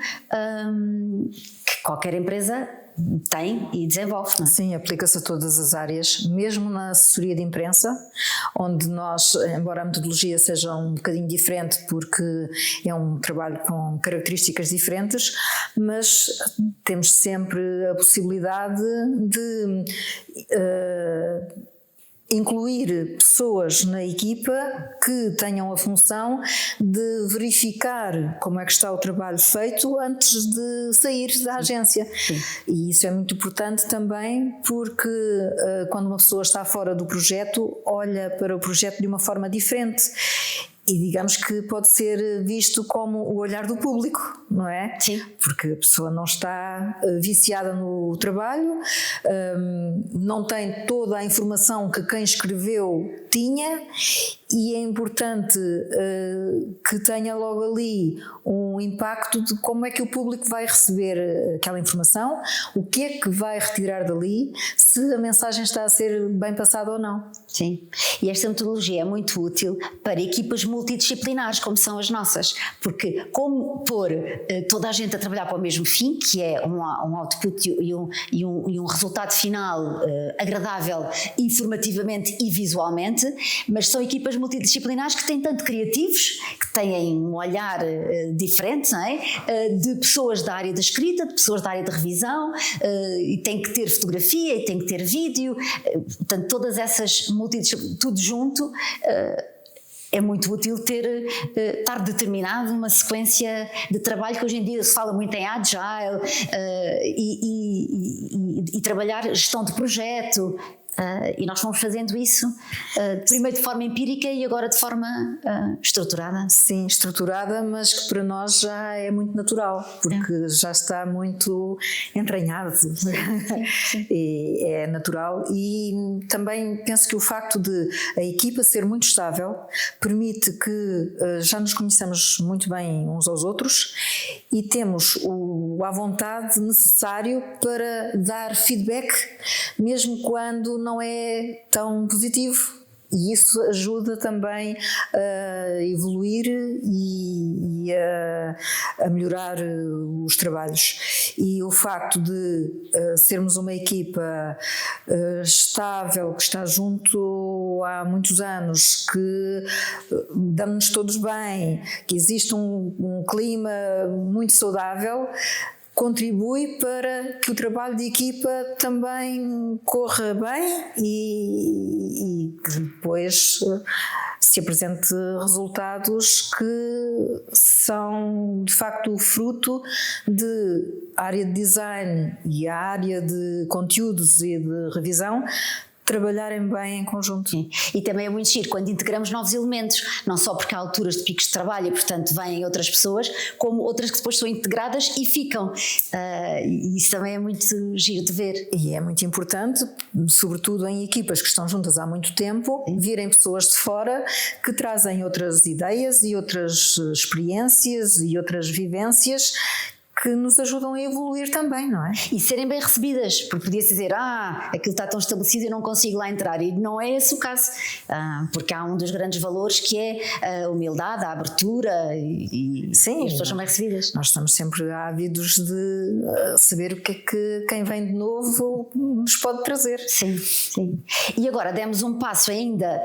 que qualquer empresa tem e desenvolve, não é? Sim, aplica-se a todas as áreas, mesmo na assessoria de imprensa, onde nós, embora a metodologia seja um bocadinho diferente porque é um trabalho com características diferentes, mas temos sempre a possibilidade de incluir pessoas na equipa que tenham a função de verificar como é que está o trabalho feito antes de sair da agência. Sim. E isso é muito importante também porque quando uma pessoa está fora do projeto, olha para o projeto de uma forma diferente. E digamos que pode ser visto como o olhar do público, não é? Sim. Porque a pessoa não está viciada no trabalho, não tem toda a informação que quem escreveu tinha, e é importante que tenha logo ali um impacto de como é que o público vai receber aquela informação, o que é que vai retirar dali, se a mensagem está a ser bem passada ou não. Sim, e esta metodologia é muito útil para equipas multidisciplinares como são as nossas, porque como pôr toda a gente a trabalhar para o mesmo fim, que é um output e um resultado final agradável informativamente e visualmente, mas são equipas multidisciplinares que têm tanto criativos, que têm um olhar diferente, não é? De pessoas da área da escrita, de pessoas da área de revisão, e tem que ter fotografia, e tem que ter vídeo, portanto todas essas tudo junto. É muito útil estar determinado uma sequência de trabalho, que hoje em dia se fala muito em Agile, e trabalhar gestão de projeto. E nós fomos fazendo isso primeiro de forma empírica e agora de forma estruturada. Sim, estruturada, mas que para nós já é muito natural, porque já está muito entranhado. Sim. E é natural, e também penso que o facto de a equipa ser muito estável permite que já nos conheçamos muito bem uns aos outros e temos a vontade necessário para dar feedback, mesmo quando não é tão positivo, e isso ajuda também a evoluir e a melhorar os trabalhos. E o facto de sermos uma equipa estável, que está junto há muitos anos, que damos-nos todos bem, que existe um clima muito saudável, contribui para que o trabalho de equipa também corra bem e que depois se apresente resultados que são de facto o fruto de área de design e a área de conteúdos e de revisão trabalharem bem em conjunto. Sim. E também é muito giro quando integramos novos elementos, não só porque há alturas de picos de trabalho e portanto vêm outras pessoas, como outras que depois são integradas e ficam, e isso também é muito giro de ver. E é muito importante, sobretudo em equipas que estão juntas há muito tempo, virem pessoas de fora que trazem outras ideias e outras experiências e outras vivências que nos ajudam a evoluir também, não é? E serem bem recebidas, porque podia-se dizer, aquilo está tão estabelecido e eu não consigo lá entrar, e não é esse o caso, porque há um dos grandes valores que é a humildade, a abertura, sim, e as pessoas são bem recebidas. Nós estamos sempre ávidos de saber o que é que quem vem de novo nos pode trazer. Sim, sim. E agora demos um passo ainda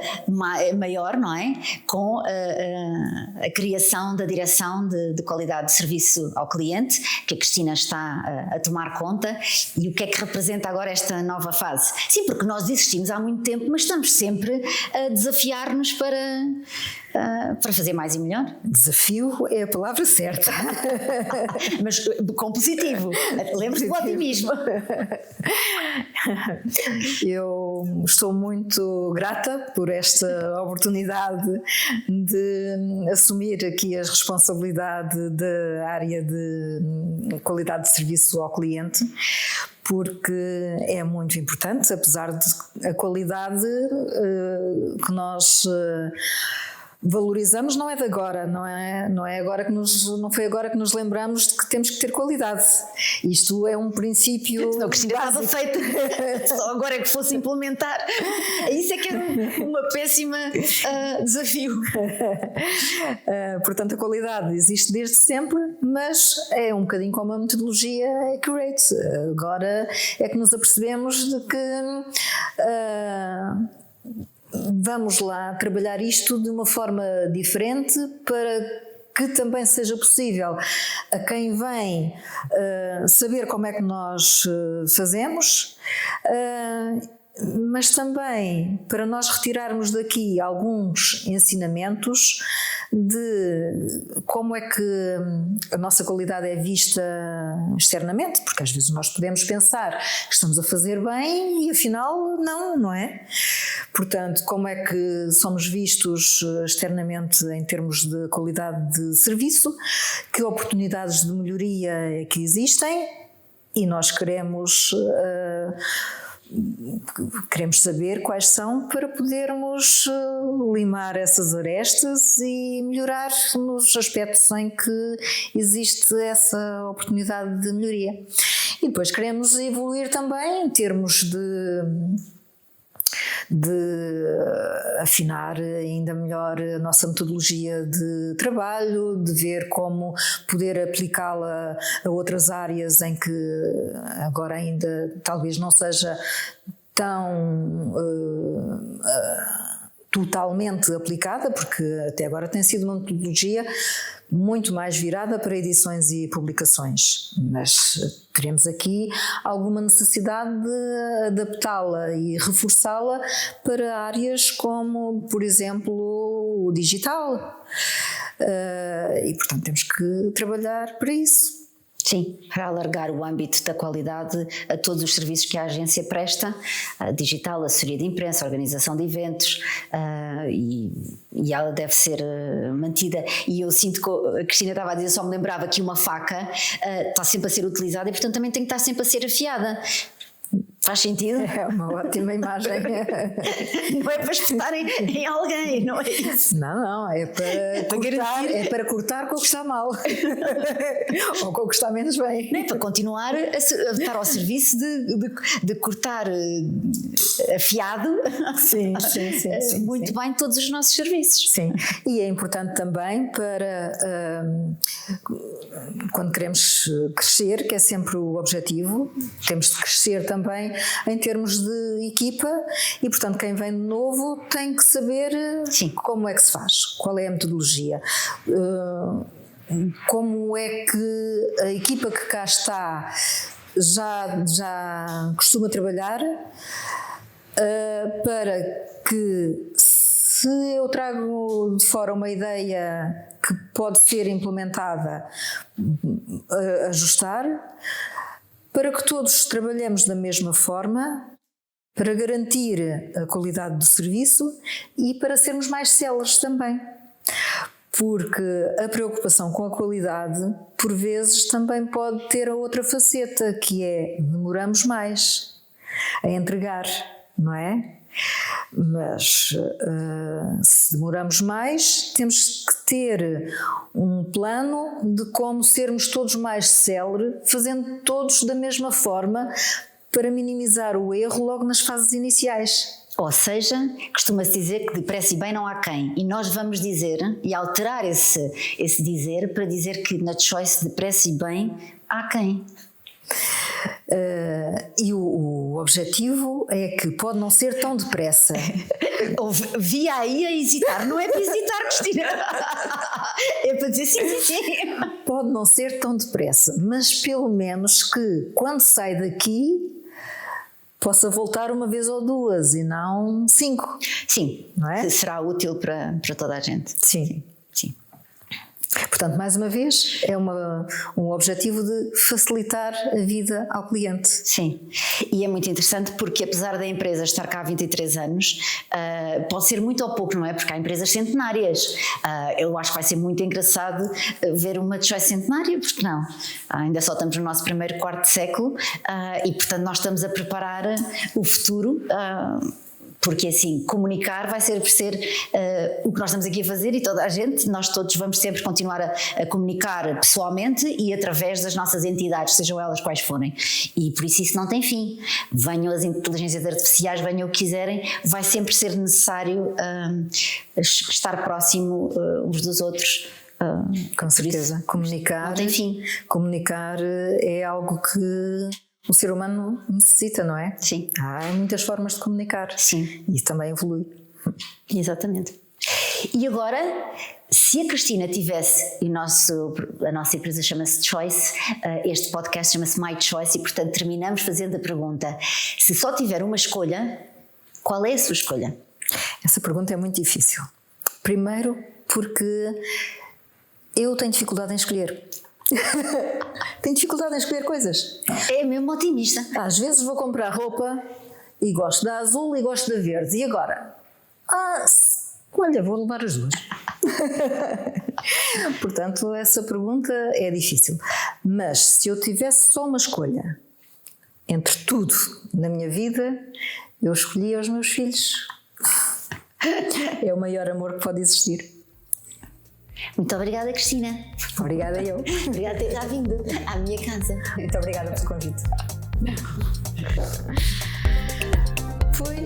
maior, não é? Com a criação da direção de qualidade de serviço ao cliente, que a Cristina está a tomar conta. E o que é que representa agora esta nova fase? Sim, porque nós existimos há muito tempo, mas estamos sempre a desafiar-nos para fazer mais e melhor. Desafio é a palavra certa. Mas com positivo. Lembre-se do otimismo. Eu estou muito grata por esta oportunidade de assumir aqui a responsabilidade da área de qualidade de serviço ao cliente, porque é muito importante, apesar de a qualidade que nós valorizamos não é de agora, não foi agora que nos lembramos de que temos que ter qualidade. Isto é um princípio não, Cristina, estava feito, só agora é que fosse implementar. Isso é que é uma péssima desafio. Portanto, a qualidade existe desde sempre, mas é um bocadinho como a metodologia Accurate. Agora é que nos apercebemos de que vamos lá trabalhar isto de uma forma diferente para que também seja possível a quem vem saber como é que nós fazemos, mas também para nós retirarmos daqui alguns ensinamentos de como é que a nossa qualidade é vista externamente, porque às vezes nós podemos pensar que estamos a fazer bem e afinal não é? Portanto, como é que somos vistos externamente em termos de qualidade de serviço, que oportunidades de melhoria é que existem, e nós queremos saber quais são para podermos limar essas arestas e melhorar nos aspectos em que existe essa oportunidade de melhoria. E depois queremos evoluir também em termos de afinar ainda melhor a nossa metodologia de trabalho, de ver como poder aplicá-la a outras áreas em que agora ainda talvez não seja tão totalmente aplicada, porque até agora tem sido uma metodologia muito mais virada para edições e publicações, mas teremos aqui alguma necessidade de adaptá-la e reforçá-la para áreas como, por exemplo, o digital, e portanto temos que trabalhar para isso. Sim, para alargar o âmbito da qualidade a todos os serviços que a agência presta, digital, assessoria de imprensa, organização de eventos, e ela deve ser mantida. E eu sinto que a Cristina estava a dizer, só me lembrava que uma faca está sempre a ser utilizada e portanto também tem que estar sempre a ser afiada. Faz sentido? É uma ótima imagem. Não é para espetarem em alguém, não é isso? Não, é para cortar com o que está mal. Ou com o que está menos bem. Nem para continuar a estar ao serviço de cortar afiado. Sim, muito bem todos os nossos serviços. Sim, e é importante também para quando queremos crescer, que é sempre o objetivo, temos de crescer também em termos de equipa e, portanto, quem vem de novo tem que saber como é que se faz, qual é a metodologia, como é que a equipa que cá está já costuma trabalhar, para que, se eu trago de fora uma ideia que pode ser implementada, ajustar, para que todos trabalhemos da mesma forma, para garantir a qualidade do serviço e para sermos mais céleres também. Porque a preocupação com a qualidade, por vezes, também pode ter a outra faceta, que é demoramos mais a entregar, não é? Mas se demoramos mais, temos que ter um plano de como sermos todos mais céleres, fazendo todos da mesma forma, para minimizar o erro logo nas fases iniciais. Ou seja, costuma-se dizer que depressa e bem não há quem, e nós vamos dizer e alterar esse dizer para dizer que na Choice depressa e bem há quem. E o objetivo é que pode não ser tão depressa. Vi aí a hesitar, não é para hesitar, Cristina, é para dizer sim. Pode não ser tão depressa, mas pelo menos que quando sai daqui possa voltar uma vez ou duas e não 5. Sim, não é? Que será útil para toda a gente. Sim. Portanto, mais uma vez, é um objetivo de facilitar a vida ao cliente. Sim, e é muito interessante porque, apesar da empresa estar cá há 23 anos, pode ser muito ou pouco, não é? Porque há empresas centenárias. Eu acho que vai ser muito engraçado ver uma Choice centenária, porque não? Ainda só estamos no nosso primeiro quarto de século, e portanto nós estamos a preparar o futuro. Porque assim, comunicar vai ser o que nós estamos aqui a fazer, e toda a gente, nós todos vamos sempre continuar a comunicar pessoalmente e através das nossas entidades, sejam elas quais forem, e por isso não tem fim. Venham as inteligências artificiais, venham o que quiserem, vai sempre ser necessário estar próximo uns dos outros. Com certeza, comunicar não tem fim. Comunicar é algo que o ser humano necessita, não é? Sim. Há muitas formas de comunicar. Sim. E isso também evolui. Exatamente. E agora, se a Cristina tivesse, e a nossa empresa chama-se Choice, este podcast chama-se My Choice, e portanto terminamos fazendo a pergunta: se só tiver uma escolha, qual é a sua escolha? Essa pergunta é muito difícil. Primeiro, porque eu tenho dificuldade em escolher. Tenho dificuldade em escolher coisas. É mesmo otimista. Às vezes vou comprar roupa e gosto da azul e gosto da verde. E agora? Olha, vou levar as duas. Portanto, essa pergunta é difícil. Mas se eu tivesse só uma escolha entre tudo na minha vida, eu escolhia os meus filhos. É o maior amor que pode existir. Muito obrigada, Cristina. Obrigada eu. Obrigada por ter já vindo à minha casa. Muito obrigada pelo convite. Foi